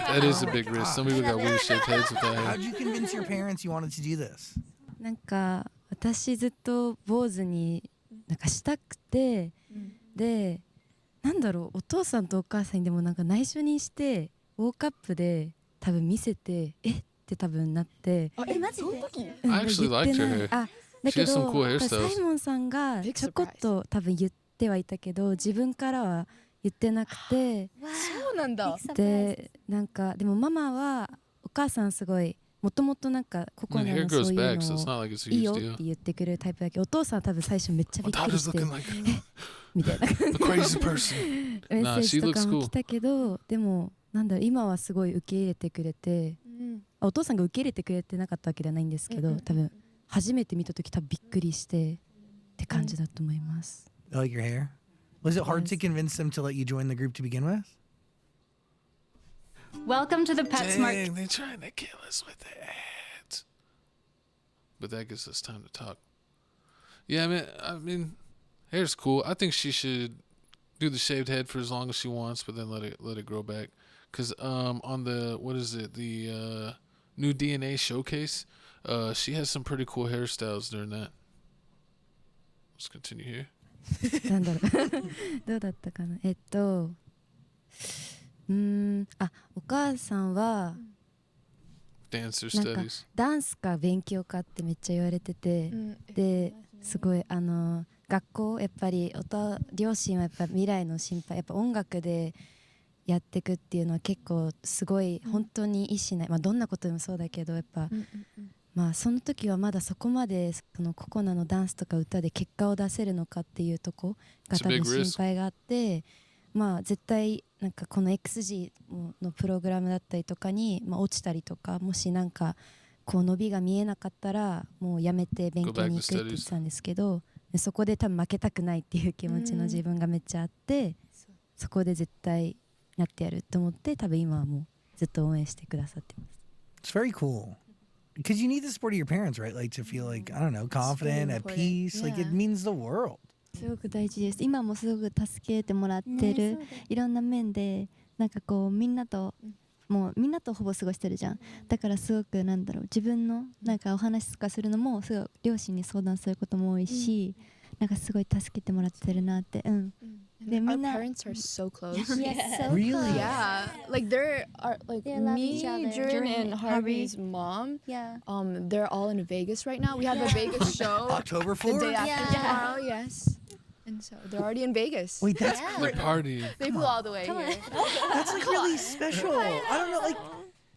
Speaker 1: That is a big risk. Some people got weird shaped heads with that hair.
Speaker 2: How'd you convince your parents you wanted to do this?
Speaker 7: なんか私ずっと坊主になんかしたくて、でなんだろう、お父さんとお母さんにでもなんか内緒にしてウォークアップで多分見せてって多分なって、
Speaker 6: え、マジで？
Speaker 1: I actually liked her hair.
Speaker 7: あ、だ
Speaker 1: She
Speaker 7: け
Speaker 1: has some
Speaker 7: ど
Speaker 1: cool
Speaker 7: サ
Speaker 1: hairstyles.
Speaker 7: イモンさんがちょこっと多分言ってはいたけど自分からは言ってなくて、
Speaker 4: そうなんだ。
Speaker 7: でなんかでもママはお母さんすごいもともとなんかココ
Speaker 1: The
Speaker 7: ナ
Speaker 1: hair
Speaker 7: のそう
Speaker 1: grows
Speaker 7: いう
Speaker 1: back, so
Speaker 7: の
Speaker 1: it's
Speaker 7: を
Speaker 1: not like it's a
Speaker 7: いいよ
Speaker 1: huge
Speaker 7: って
Speaker 1: deal.
Speaker 7: 言ってくれるタイプだけどお父さんは多分最初めっちゃびっく
Speaker 1: Dad
Speaker 7: り
Speaker 1: is
Speaker 7: して
Speaker 1: looking like
Speaker 7: みたいな
Speaker 1: a crazy person.
Speaker 7: メッセージと
Speaker 1: Nah, she
Speaker 7: か
Speaker 1: looks
Speaker 7: も
Speaker 1: cool.
Speaker 7: 来たけどでもなんだろう今はすごい受け入れてくれてお父さんが受け入れてくれてなかったわけではないんですけど多分初めて見た時多分びっくりしてって感じだと思います。
Speaker 2: I like your hair. Was it hard
Speaker 7: Yes.
Speaker 2: to convince them to let you join the group to begin with?
Speaker 8: Welcome to the PetSmart.
Speaker 1: Dang, they're trying to kill us with the ads. But that gives us time to talk. Yeah, I mean, hair's cool. I think she should do the shaved head for as long as she wants, but then let it grow back. Cause on the the new DNA showcase, she has some pretty cool hairstyles during that. Let's continue here.
Speaker 7: なんだろうどうだったかなお母さんは
Speaker 1: Dancer
Speaker 7: なんか
Speaker 1: studies.
Speaker 7: ダンスか勉強かってめっちゃ言われてて、ですごい学校やっぱり両親はやっぱ未来の心配やっぱ音楽でやっていくっていうのは結構すごい本当に意思ない、まあ、どんなことでもそうだけどやっぱ、まあその時はまだそこまでそのココナのダンスとか歌で結果を出せるのかっていうとこが多分心配があって、まあ絶対なんかこの XG のプログラムだったりとかに、まあ、落ちたりとかもしなんかこう伸びが見えなかったらもうやめて勉強に行くって言ってたんですけど、そこで多分負けたくないっていう気持ちの自分がめっちゃあって、そこで絶対なってやると思って多分今はもうずっと応援してくださってます。
Speaker 2: It's very cool. Because you need the support of your parents, right? Like to feel like, I don't know, confident, at peace. Like it means the world.
Speaker 3: すごく大事です。今もすごく助けてもらってる、いろんな面でなんかこうみんなともうみんなとほぼ過ごしてるじゃん。だからすごくなんだろう自分のなんかお話とかするのもすごい両親に相談することも多いし、なんかすごい助けてもらってるなって、で
Speaker 4: Our
Speaker 3: みんな
Speaker 4: parents are so close.
Speaker 6: Yes, so
Speaker 2: Really?
Speaker 6: close.
Speaker 4: Yeah, like they're like
Speaker 6: They love
Speaker 4: me,
Speaker 6: each other.
Speaker 4: Jurin,
Speaker 3: Jurin,
Speaker 4: and Harvey's mom.
Speaker 6: Yeah.
Speaker 4: They're all in Vegas right now. We have a Vegas show
Speaker 2: October
Speaker 4: the day
Speaker 2: 4th?
Speaker 4: after
Speaker 6: Yeah.
Speaker 4: tomorrow. Yes, and so they're already in Vegas.
Speaker 2: Wait, that's
Speaker 6: Yeah.
Speaker 1: They're partying.
Speaker 4: They flew all the way here.
Speaker 2: that's like really special. I don't know, like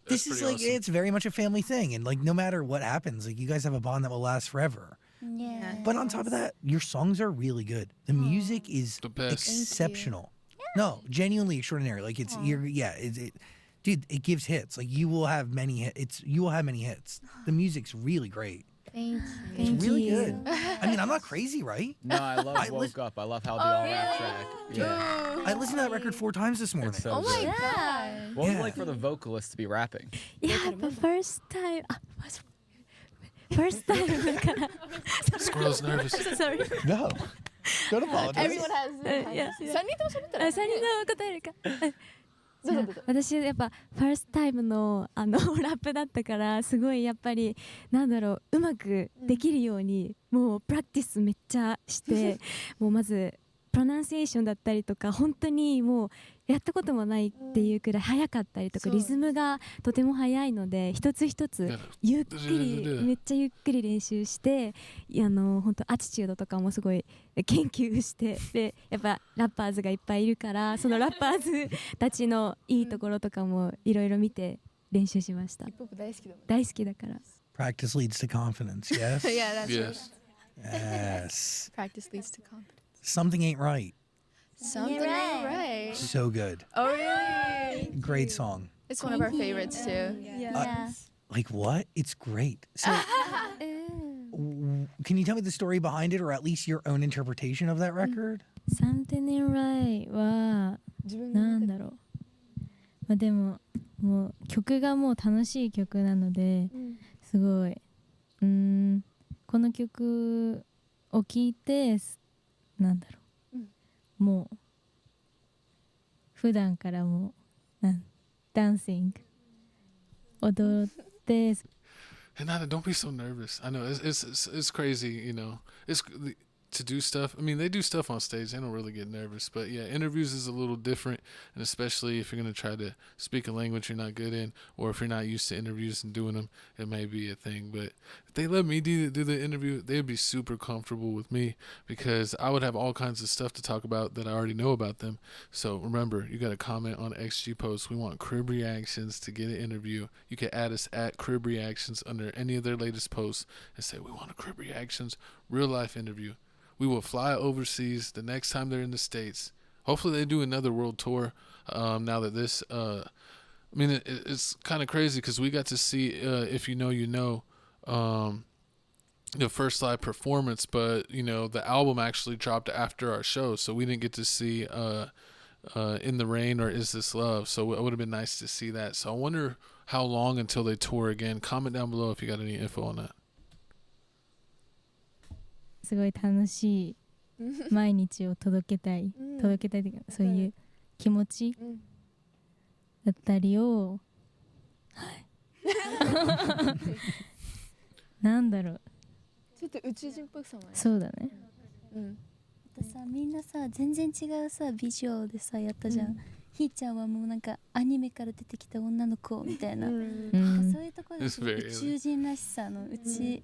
Speaker 2: this is
Speaker 1: pretty
Speaker 2: like
Speaker 1: awesome.
Speaker 2: it's very much a family thing, and like no matter what happens, like you guys have a bond that will last forever.
Speaker 6: Yeah.
Speaker 2: But on top of that, your songs are really good. The music is
Speaker 1: The best.
Speaker 2: exceptional. No, genuinely extraordinary. Like it's dude, it gives hits. Like you will have many hits. You will have many hits. The music's really great.
Speaker 4: Thank you.
Speaker 2: It's
Speaker 3: Thank
Speaker 2: really
Speaker 3: you.
Speaker 2: good. I mean, I'm not crazy, right?
Speaker 5: No, I love
Speaker 2: I
Speaker 5: Woke Up. I love how the all rap track. Yeah.
Speaker 2: I listened to that record 4 times this morning.
Speaker 5: It's so
Speaker 4: Oh my
Speaker 5: good.
Speaker 4: god.
Speaker 5: What was it
Speaker 2: Yeah.
Speaker 5: like for the vocalist to be rapping?
Speaker 7: Yeah, the first time first time だから
Speaker 1: Squirrel's nervous.
Speaker 7: sorry
Speaker 2: No. Don't apologize.
Speaker 4: Everyone has.
Speaker 7: いやいや
Speaker 4: 3人とも喋ったら。
Speaker 7: あ3人の答えるか
Speaker 4: どうぞどうぞ。
Speaker 7: 私やっぱファーストタイムのラップだったからすごいやっぱりなんだろううまくできるようにもうプラクティスめっちゃしてもうまずプロナンシエーションだったりとか本当にもうやったこともないっていうくらい速かったりとか
Speaker 4: そう
Speaker 7: リズムがとても速いので一つ一つゆっくりめっちゃゆっくり練習して本当アティチュードとかもすごい研究してでやっぱラッパーズがいっぱいいるからそのラッパーズたちのいいところとかもいろいろ見て練習しました
Speaker 4: ヒップホップ大好きだもん。
Speaker 7: 大好きだから
Speaker 2: Practice leads to confidence, yes?
Speaker 4: Yeah, that's
Speaker 1: Yes.
Speaker 2: Yes.
Speaker 4: it. Practice leads to confidence.
Speaker 2: Something ain't right.
Speaker 4: Something
Speaker 6: You're
Speaker 4: ain't
Speaker 6: right.
Speaker 4: right.
Speaker 2: So good.
Speaker 4: Oh really?
Speaker 2: Great song.
Speaker 4: It's one of our favorites too.
Speaker 6: Yeah.
Speaker 2: Like what? It's great. So can you tell me the story behind it or at least your own interpretation of that record?
Speaker 7: Something in Right は
Speaker 4: 自分
Speaker 7: なんだろうまあでももう曲がもう楽しい曲なのですごいこの曲を聴いてなんだろうもう普段からもうダンシング踊って
Speaker 1: Hinata, don't be so nervous. I know it's crazy, you know. It's to do stuff. I mean, they do stuff on stage. They don't really get nervous, but yeah, interviews is a little different, and especially if you're gonna try to speak a language you're not good in, or if you're not used to interviews and doing them, it may be a thing. But if they let me do the interview, they'd be super comfortable with me because I would have all kinds of stuff to talk about that I already know about them. So remember, you got to comment on XG posts. We want crib reactions to get an interview. You can add us at crib reactions under any of their latest posts and say we want a crib reactions real life interview. We will fly overseas the next time they're in the States. Hopefully they do another world tour now that this I mean it's kind of crazy because we got to see If You Know You Know the first live performance, but you know the album actually dropped after our show, so we didn't get to see In the Rain or Is This Love, so it would have been nice to see that. So I wonder how long until they tour again. Comment down below if you got any info on that.
Speaker 7: すごい楽しい毎日を届けたい届けたいというかそういう気持ちだったりをなんだろう
Speaker 4: ちょっと宇宙人っぽくさもね。
Speaker 7: そうだね
Speaker 4: うん。
Speaker 6: さみんなさ全然違うさビジュアルでさやったじゃん、ひーちゃんはもうなんかアニメから出てきた女の子みたいな、なんかそういうところで
Speaker 1: It's very
Speaker 6: 宇宙人らしさの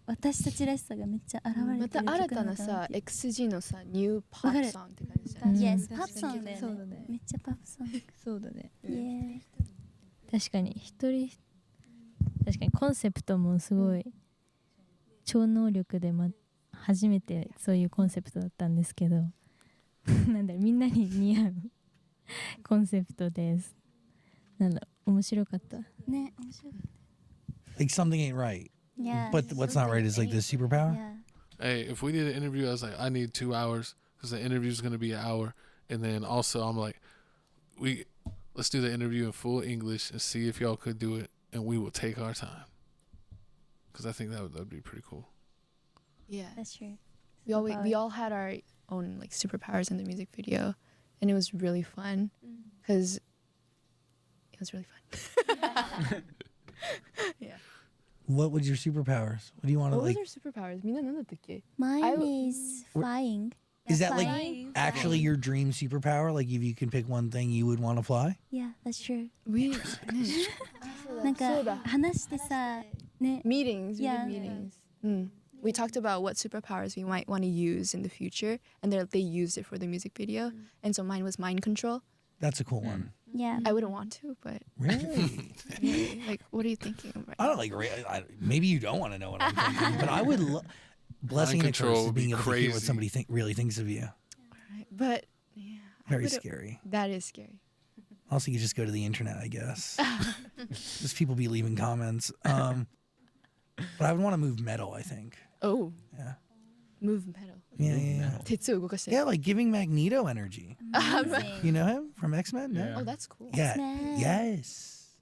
Speaker 6: 私たちらしさがめっちゃ現れてる
Speaker 4: また新たなさ XG のさニューパップソンって感じじゃん。
Speaker 6: Yes パップソンだよ
Speaker 7: そうだね
Speaker 6: めっちゃパップソン
Speaker 7: そうだね
Speaker 6: Yeah
Speaker 7: 確かに確かにコンセプトもすごい超能力で、初めてそういうコンセプトだったんですけどなんだろうみんなに似合うコンセプトですなんだろう面白かった
Speaker 6: ね面白い
Speaker 2: Like something ain't right.
Speaker 6: Yeah
Speaker 2: But what's not right is like the superpower.
Speaker 6: Yeah
Speaker 1: Hey, if we did an interview, I was like, I need 2 hours because the interview is going to be an hour. And then also I'm like, let's do the interview in full English and see if y'all could do it. And we will take our time. Because I think that would be pretty cool.
Speaker 4: Yeah.
Speaker 6: That's true
Speaker 4: We all had our own like superpowers in the music video, and it was really fun because it was really fun. Yeah.
Speaker 2: What was your superpowers? What do you want to
Speaker 4: What was
Speaker 2: like?
Speaker 4: our superpowers? みんな何だったっけ?
Speaker 6: Mine is flying
Speaker 2: Is that like
Speaker 6: flying.
Speaker 2: actually your dream superpower? Like if you can pick one thing you would want to fly?
Speaker 6: Yeah, that's true.
Speaker 4: We
Speaker 6: なんか
Speaker 4: そうだ
Speaker 6: 話してさね
Speaker 4: meetings. We
Speaker 6: Yeah.
Speaker 4: did meetings. We talked about what superpowers we might want to use in the future, and they used it for the music video. And so mine was mind control.
Speaker 2: That's a cool one.
Speaker 6: Yeah.
Speaker 4: I wouldn't want to, but
Speaker 2: Really?
Speaker 4: like, what are you thinking of right
Speaker 2: I don't like. Maybe you don't want to know what I'm thinking, but I would. Blessing and a
Speaker 1: control
Speaker 2: curse is
Speaker 1: would
Speaker 2: being
Speaker 1: be
Speaker 2: able to hear what
Speaker 1: crazy.
Speaker 2: somebody really thinks of you.
Speaker 4: now? But yeah, I
Speaker 2: Very
Speaker 4: would've-
Speaker 2: scary.
Speaker 4: That is scary.
Speaker 2: Also, you just go to the internet, I guess. Just people be leaving comments. But I would want to move metal, I think.
Speaker 4: Oh,
Speaker 2: Yeah.
Speaker 4: move metal.
Speaker 2: Yeah.
Speaker 4: 鉄を動かして。
Speaker 2: Yeah, like giving Magneto energy.
Speaker 6: Amazing.
Speaker 2: You know him from X-Men? No?
Speaker 5: Yeah.
Speaker 4: Oh, that's cool.
Speaker 2: Yeah.
Speaker 6: X-Men.
Speaker 2: Yes.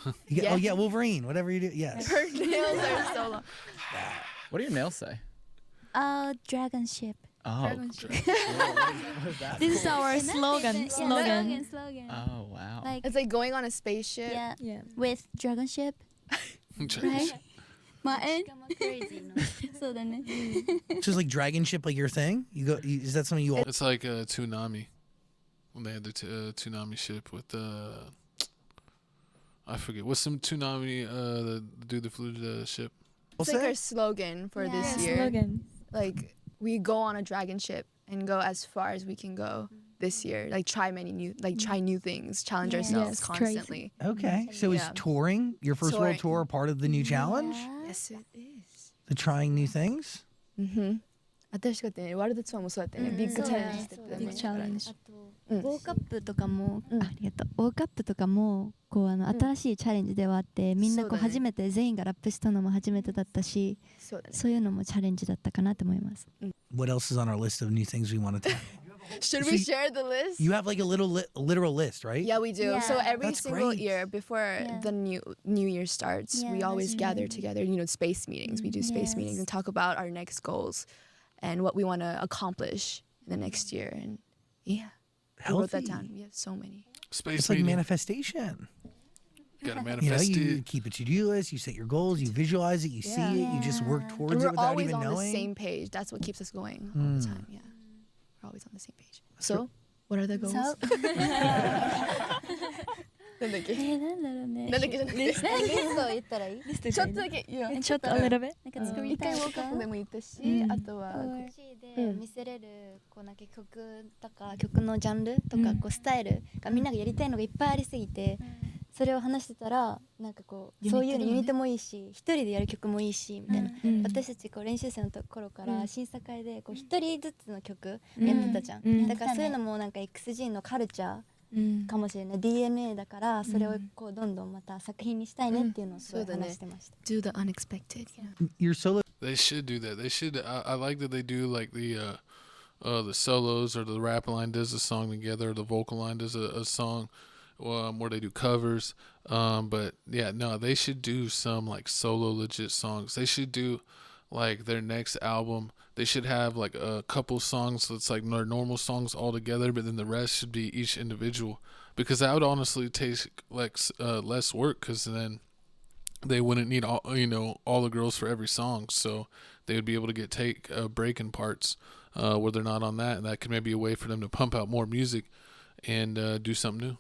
Speaker 2: Oh, yeah, Wolverine. Whatever you do. Yes.
Speaker 4: Her nails are so long.
Speaker 5: What do your nails say?
Speaker 6: Dragon ship.
Speaker 5: Oh,
Speaker 7: Dragon
Speaker 5: what is that?
Speaker 7: This is our slogan.
Speaker 6: Slogan.
Speaker 5: Oh, wow.
Speaker 6: Like
Speaker 4: It's like going on a spaceship.
Speaker 6: yeah,
Speaker 7: Yeah.
Speaker 6: with dragon ship, right? まあそうだね。
Speaker 2: So is like dragon ship like your thing? You go. Is that something you all?
Speaker 1: It's like a tsunami. When they had the tsunami ship with I forget what's some tsunami the dude that flew the ship.
Speaker 4: It's like our slogan for this year.
Speaker 7: Slogan.
Speaker 4: Like we go on a dragon ship and go as far as we can go this year. Like try new things, challenge ourselves
Speaker 7: Yes, crazy.
Speaker 4: constantly.
Speaker 2: Okay. So is
Speaker 4: Yeah.
Speaker 2: touring your first world
Speaker 4: Touring.
Speaker 2: tour part of the new challenge?
Speaker 4: Yes, it is.
Speaker 2: The trying new things.
Speaker 4: 新しかったね。ワールドツアーもそうだったね。ビッグチャレンジしてたね。
Speaker 7: ビッグチャレンジ。
Speaker 3: ウォークアップとかも、ありがとう。ウォークアップとかもこう新しいチャレンジではあってみんなこう
Speaker 4: そうだね
Speaker 3: 初めて全員がラップしたのも初めてだったし
Speaker 4: そうだね。
Speaker 3: そういうのもチャレンジだったかなと思います
Speaker 2: What else is on our list of new things we want to tackle?
Speaker 4: Should
Speaker 2: So
Speaker 4: we
Speaker 2: you-
Speaker 4: share the list?
Speaker 2: You have like a literal list, right?
Speaker 4: Yeah, we do. So
Speaker 6: Yeah.
Speaker 4: every
Speaker 2: That's
Speaker 4: single
Speaker 2: great.
Speaker 4: year before
Speaker 6: Yeah.
Speaker 4: the new year starts,
Speaker 6: Yeah,
Speaker 4: we always
Speaker 6: that's
Speaker 4: gather
Speaker 6: really-
Speaker 4: together. You know, space meetings. We do space
Speaker 6: Yes.
Speaker 4: meetings and talk about our next goals and what we want to accomplish in the next year. And yeah, we wrote that
Speaker 2: Healthy.
Speaker 4: down. We have so many.
Speaker 1: Space
Speaker 2: It's like
Speaker 1: meeting.
Speaker 2: manifestation.
Speaker 1: Gotta
Speaker 2: You know,
Speaker 1: manifest
Speaker 2: you
Speaker 1: it.
Speaker 2: keep a to-do list, you set your goals, you visualize it, you see it, you just work
Speaker 6: Yeah.
Speaker 2: towards
Speaker 4: And
Speaker 2: it
Speaker 4: we're
Speaker 2: without
Speaker 4: always
Speaker 2: even
Speaker 4: on
Speaker 2: knowing.
Speaker 4: the same page. That's what keeps us going all the time. Yeah, we're always on the same page. So, what are the goals? なんだっけ
Speaker 6: なんだろうね。
Speaker 4: なんだっけじゃなくて
Speaker 3: リスト言ったらいい
Speaker 4: ちょっとだけ言う
Speaker 7: ちょっと a little bit
Speaker 6: なんか作り
Speaker 4: 一回ウォ
Speaker 6: たいとか
Speaker 4: ークアップでも言ったし、あとは
Speaker 3: で見せれるこうなんか曲とか曲のジャンルとかこうスタイルがみんながやりたいのがいっぱいありすぎてそれを話してたらなんかこうそういうのユニットもいいし一人でやる曲もいいしみたいな私たちこう練習生の頃から審査会でこう一人ずつの曲やってたじゃんだからそういうのもなんか XG のカルチャーかもしれない DNA だからそれをこうどんどんまた作品にしたいねっていうのをすごい話してました
Speaker 4: do the unexpected. You know?
Speaker 2: Your solo
Speaker 1: They should do that. They should. I like that they do like the solos or the rap line does a song together, or the vocal line does a song, where they do covers. But yeah, no, they should do some like solo legit songs. They should do like their next album. They should have like a couple songs that's like their normal songs all together, but then the rest should be each individual. Because that would honestly take like less work, because then they wouldn't need all the girls for every song, so they would be able to take breaking parts where they're not on that, and that could maybe be a way for them to pump out more music and do something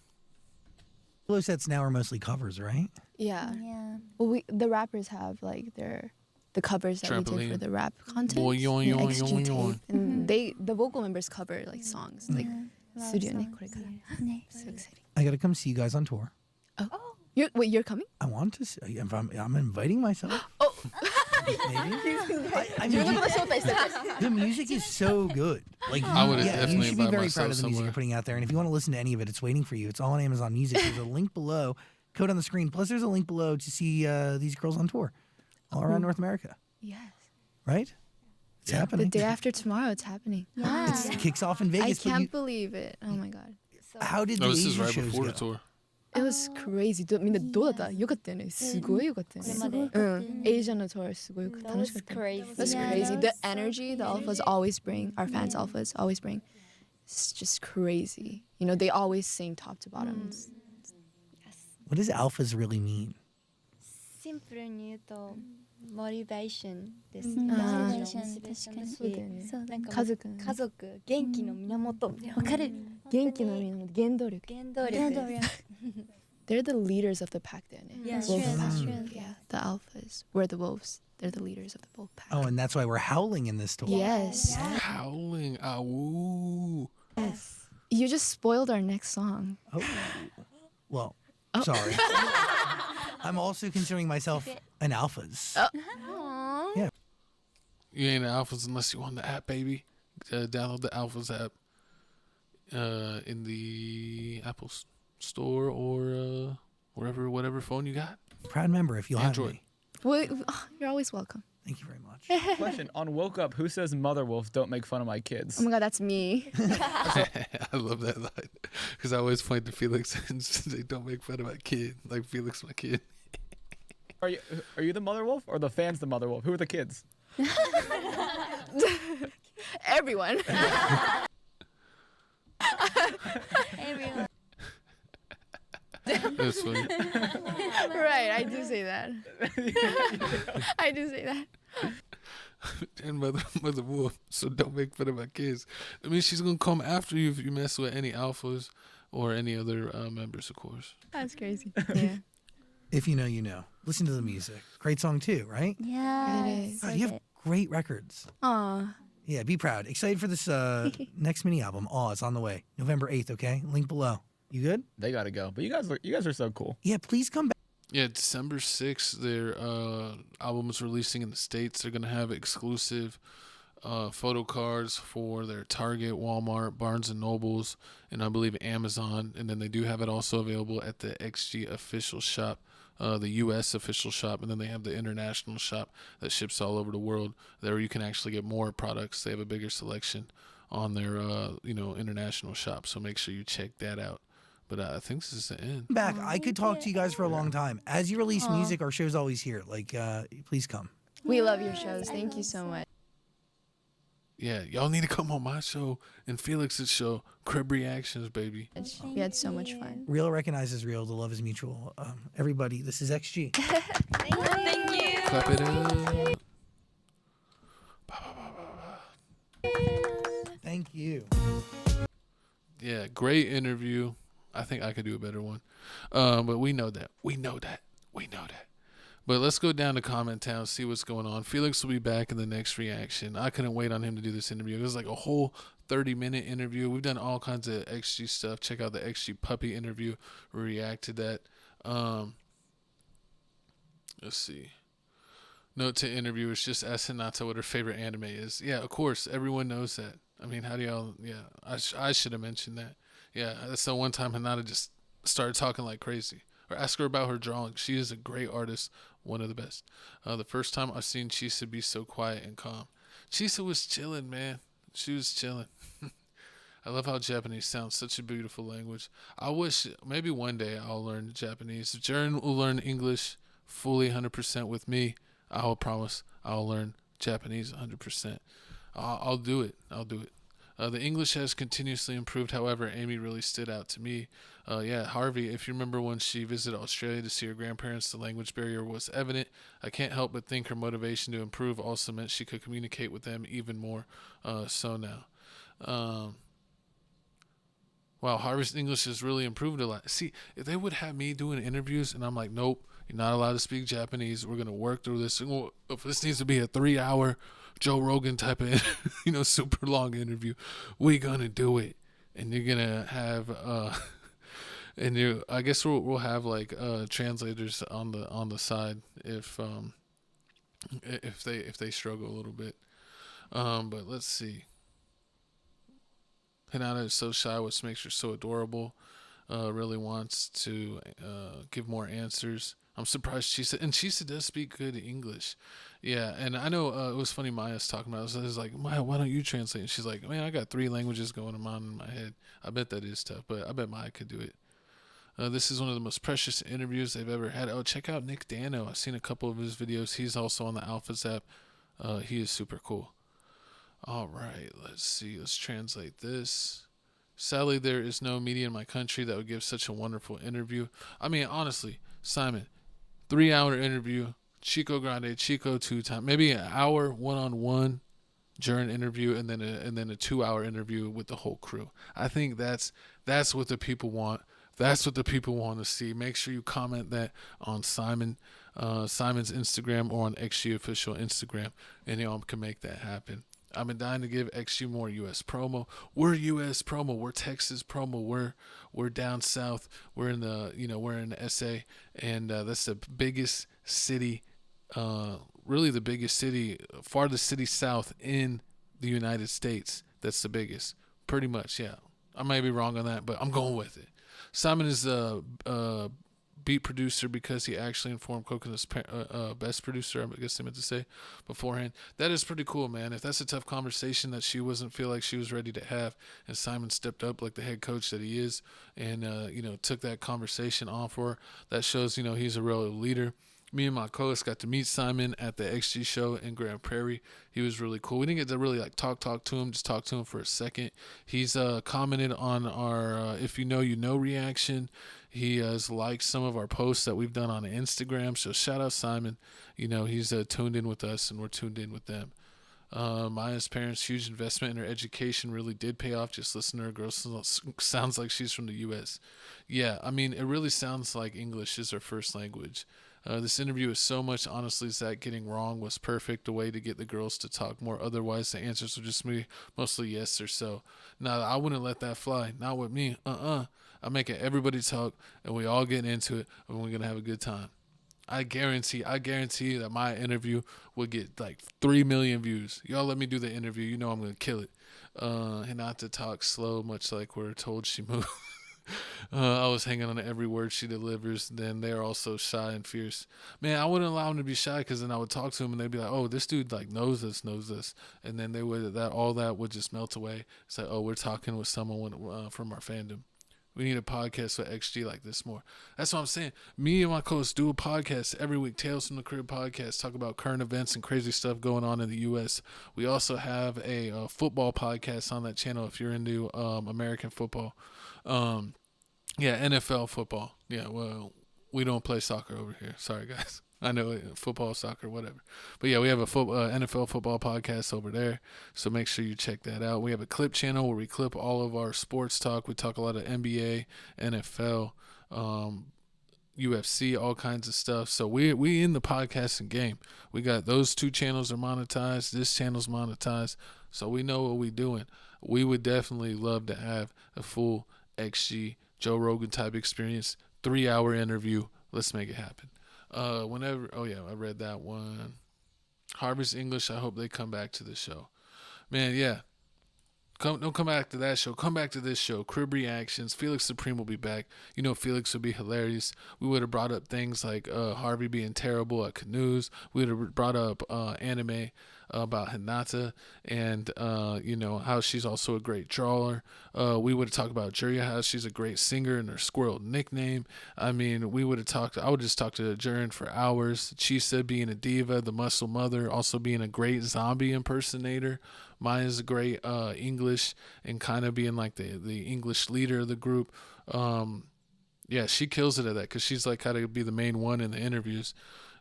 Speaker 1: new.
Speaker 2: sets now are mostly covers, right?
Speaker 4: Yeah.
Speaker 6: Yeah.
Speaker 4: Well, the rappers have like the covers that we did for
Speaker 1: Trampoline.
Speaker 4: the rap content.
Speaker 1: Boy, yoin, yoin,
Speaker 4: XG
Speaker 1: yoin,
Speaker 4: tape.
Speaker 1: yoin.
Speaker 4: And the vocal members cover like songs like studio ne korekara.
Speaker 6: ね。
Speaker 4: So exciting.
Speaker 2: I got to come see you guys on tour.
Speaker 4: You're coming?
Speaker 2: I want to see. I'm inviting myself.
Speaker 4: Oh.
Speaker 2: Maybe. I mean, the music is so good. Like
Speaker 1: I would
Speaker 2: you
Speaker 1: definitely
Speaker 2: should be
Speaker 1: invite
Speaker 2: very
Speaker 1: myself
Speaker 2: proud of the music
Speaker 1: somewhere.
Speaker 2: you're putting out there. And if you want to listen to any of it, it's waiting for you. It's all on Amazon Music. There's a link below, code on the screen. Plus, there's a link below to see these girls on tour all around North America.
Speaker 4: Yes.
Speaker 2: Right? It's
Speaker 4: The
Speaker 2: happening.
Speaker 4: day after tomorrow, it's happening.
Speaker 6: Yeah.
Speaker 2: It kicks off in Vegas.
Speaker 4: I
Speaker 2: but you-
Speaker 4: can't believe it. Oh my god.
Speaker 2: how did the
Speaker 1: No, this is
Speaker 2: Asia
Speaker 1: right
Speaker 2: shows
Speaker 1: before
Speaker 2: go?
Speaker 1: the tour.
Speaker 4: It was crazy. みんなどうだった？よかったよね。すごいよかったよね。
Speaker 3: これまで
Speaker 4: うん。Asia の tour すごい楽
Speaker 3: That
Speaker 4: し
Speaker 3: was
Speaker 4: かった。
Speaker 3: crazy
Speaker 4: That's
Speaker 6: Yeah,
Speaker 4: crazy.
Speaker 6: that
Speaker 4: The
Speaker 6: was so
Speaker 4: energy the
Speaker 6: crazy.
Speaker 4: alphas always bring, our fans alphas always bring, it's just crazy. You know, they always sing top to bottom.
Speaker 2: What does alphas really mean?
Speaker 3: シンプルに言うとモチベーションです
Speaker 6: うん
Speaker 3: ね。
Speaker 4: あー
Speaker 3: モチベーションだし
Speaker 6: 確かに
Speaker 4: そうだよね
Speaker 6: そうだね
Speaker 3: なんか
Speaker 4: 家族
Speaker 3: 家族元気の源みたいな。わかる。
Speaker 4: 元気の原動力
Speaker 3: 原動
Speaker 6: 原
Speaker 3: 力。
Speaker 6: 動力
Speaker 4: They're the leaders of the pack だよね
Speaker 3: Yeah,
Speaker 4: Wolf
Speaker 6: true,
Speaker 4: pack.
Speaker 6: true.
Speaker 4: Yeah, the alphas we're the wolves they're the leaders of the wolf pack
Speaker 2: Oh, and that's why we're howling in this story.
Speaker 4: yes
Speaker 1: Howling. Awoo.
Speaker 4: you just spoiled our next song
Speaker 2: Oh. Well,
Speaker 4: Oh.
Speaker 2: sorry. I'm also considering myself an ALPHAZ.
Speaker 4: Aww.
Speaker 1: You ain't an ALPHAZ unless you on the app, baby. Download the ALPHAZ app in the Apple Store or whatever phone you got.
Speaker 2: Proud member if you'll have
Speaker 1: Android.
Speaker 2: me.
Speaker 4: Well, you're always welcome.
Speaker 2: Thank you very much.
Speaker 5: Question on Woke Up, who says mother wolf don't make fun of my kids?
Speaker 4: Oh my god, that's me.
Speaker 1: I love that line because I always point to Felix and say, "Don't make fun of my kid." Like Felix, my kid.
Speaker 5: Are you the mother wolf or the fans the mother wolf? Who are the kids?
Speaker 4: Everyone.
Speaker 6: Everyone.
Speaker 1: That's funny.
Speaker 4: Right, I do say that. I do say that.
Speaker 1: And mother wolf, so don't make fun of my kids. I mean, she's gonna come after you if you mess with any alphas or any other members, of course.
Speaker 4: That's crazy. Yeah.
Speaker 2: If you know, you know. Listen to the music. Great song too, right?
Speaker 6: Yeah.
Speaker 4: It is.
Speaker 6: so
Speaker 2: God, you have
Speaker 6: good.
Speaker 2: great records.
Speaker 4: Aw.
Speaker 2: Yeah, be proud. Excited for this next mini album. Oh, it's on the way. November 8th, okay? Link below. You good?
Speaker 5: They gotta go. But you guys are so cool.
Speaker 2: Yeah, please come back.
Speaker 1: Yeah, December 6th, their album is releasing in the States. They're gonna have exclusive photo cards for their Target, Walmart, Barnes and Nobles, and I believe Amazon. And then they do have it also available at the XG official shop, the U.S. official shop, and then they have the international shop that ships all over the world. There you can actually get more products. They have a bigger selection on their international shop. So make sure you check that out. But I think this is the end.
Speaker 2: Back. I could talk to you guys for a long time. As you release music, our show's always here. Like, please come.
Speaker 4: We love your shows. Thank you so much.
Speaker 1: Yeah, y'all need to come on my show and Felix's show, Crib Reactions, baby.
Speaker 4: We had so much fun.
Speaker 2: Real recognizes real. The love is mutual. Everybody, this is XG.
Speaker 3: Thank you.
Speaker 1: Clap it up.
Speaker 2: Thank you.
Speaker 1: Yeah, great interview. I think I could do a better one. But we know that. We know that. But let's go down to Comment Town, see what's going on. Felix will be back in the next reaction. I couldn't wait on him to do this interview. It was like a whole 30-minute interview. We've done all kinds of XG stuff. Check out the XG puppy interview. We react to that. Let's see. Note to interviewers, just ask Hinata what her favorite anime is. Yeah, of course. Everyone knows that. I mean, how do y'all... Yeah, I should have mentioned that. Yeah, that's the one time Hinata just started talking like crazy. Or ask her about her drawing. She is a great artist, one of the best. The first time I've seen Chisa be so quiet and calm. Chisa was chilling, man. She was chilling. I love how Japanese sounds, such a beautiful language. I wish maybe one day I'll learn Japanese. If Jurin will learn English fully 100% with me, I will promise I'll learn Japanese 100%. I'll do it. The English has continuously improved. However, Amy really stood out to me. Harvey, if you remember when she visited Australia to see her grandparents, the language barrier was evident. I can't help but think her motivation to improve also meant she could communicate with them even more so now. Wow, Harvey's English has really improved a lot. See, if they would have me doing interviews and I'm like, nope, you're not allowed to speak Japanese. We're going to work through this. If this needs to be a 3-hour Joe Rogan type of, super long interview, we're going to do it. And you're going to have, I guess we'll have like translators on the side if they struggle a little bit. But let's see. Hinata is so shy, which makes her so adorable. Really wants to give more answers. I'm surprised Chisa does speak good English. Yeah, and I know it was funny Maya's talking about it. I was like, Maya, why don't you translate? And she's like, man, I got 3 languages going on in my head. I bet that is tough, but I bet Maya could do it. This is one of the most precious interviews they've ever had. Oh, check out Nick Dano. I've seen a couple of his videos. He's also on the ALPHAZ app. He is super cool. All right, let's see. Let's translate this. Sadly, there is no media in my country that would give such a wonderful interview. I mean, honestly, Simon, 3-hour interview, Chico Grande, Chico 2 times, maybe an hour one-on-one Jurin interview, and then a 2-hour interview with the whole crew. I think that's what the people want. That's what the people want to see. Make sure you comment that on Simon's Instagram or on XG official Instagram, and y'all can make that happen. I've been dying to give XG more U.S. promo. We're U.S. promo. We're Texas promo. We're down south. We're in the SA, and that's the biggest city, really the biggest city, farthest city south in the United States. That's the biggest, pretty much. Yeah, I may be wrong on that, but I'm going with it. Simon is a beat producer because he actually informed Cocona's best producer, I guess they meant to say, beforehand. That is pretty cool, man. If that's a tough conversation that she wasn't feel like she was ready to have, and Simon stepped up like the head coach that he is, and took that conversation on for her, that shows he's a real leader. Me and my co-host got to meet Simon at the XG show in Grand Prairie. He was really cool. We didn't get to really talk to him, just talk to him for a second. He's commented on our If You Know, You Know reaction. He has liked some of our posts that we've done on Instagram. So shout out Simon. He's tuned in with us, and we're tuned in with them. Maya's parents' huge investment in her education really did pay off. Just listen to her. Girl sounds like she's from the U.S. Yeah, I mean, it really sounds like English is her first language. This interview is so much, honestly, Zach getting wrong was perfect. A way to get the girls to talk more. Otherwise, the answers would just be mostly yes or so. Now, I wouldn't let that fly. Not with me. I'm making everybody talk, and we all get into it, and we're going to have a good time. I guarantee that my interview will get like 3 million views. Y'all let me do the interview. I'm going to kill it. Hinata talks slow, much like we're told she moves. I was hanging on to every word she delivers. Then they're also shy and fierce. Man, I wouldn't allow them to be shy, because then I would talk to them and they'd be like, "Oh, this dude knows this," and then all that would just melt away. It's like, "Oh, we're talking with someone from our fandom. We need a podcast with XG like this more." That's what I'm saying. Me and my co-host do a podcast every week, Tales from the Crib podcast, talk about current events and crazy stuff going on in the U.S. We also have a football podcast on that channel if you're into American football. NFL football. Yeah, well, we don't play soccer over here. Sorry, guys. I know it, football, soccer, whatever. But yeah, we have a NFL football podcast over there, so make sure you check that out. We have a clip channel where we clip all of our sports talk. We talk a lot of NBA, NFL, UFC, all kinds of stuff. So we in the podcasting game. We got those 2 channels are monetized. This channel's monetized. So we know what we're doing. We would definitely love to have a full XG Joe Rogan type experience, 3-hour interview. Let's make it happen. I read that one. Harvey's English. I hope they come back to the show. Man, yeah. Don't come back to that show. Come back to this show. Crib reactions. Felix Supreme will be back. Felix would be hilarious. We would have brought up things like Harvey being terrible at canoes. We would have brought up anime about Hinata, and how she's also a great drawer. We would have talked about Juria, how she's a great singer and her squirrel nickname. I mean, I would just talk to Jurin for hours. Chisa being a diva, the muscle mother, also being a great zombie impersonator. Maya's a great English, and kind of being like the English leader of the group. Yeah, she kills it at that, because she's like kind of be the main one in the interviews.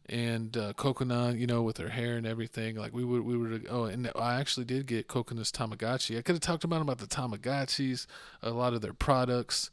Speaker 1: And Cocona, with her hair and everything, like we would. Oh, and I actually did get Cocona's Tamagotchi. I could have talked about the Tamagotchis, a lot of their products,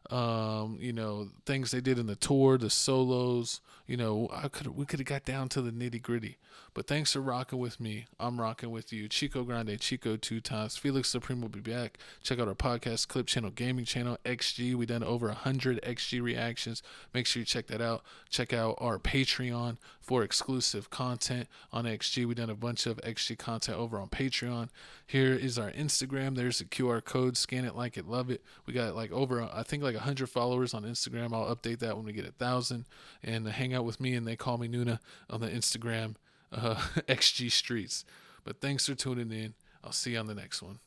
Speaker 1: things they did in the tour, the solos. We could have got down to the nitty gritty. But thanks for rocking with me. I'm rocking with you. Chico Grande, Chico 2 times. Felix Supreme will be back. Check out our podcast, clip channel, gaming channel, XG. We done over 100 XG reactions. Make sure you check that out. Check out our Patreon for exclusive content on XG. We done a bunch of XG content over on Patreon. Here is our Instagram. There's a QR code. Scan it, like it, love it. We got over 100 followers on Instagram. I'll update that when we get 1,000. And hang out with me, and they call me Nuna on the Instagram XG streets. But thanks for tuning in. I'll see you on the next one.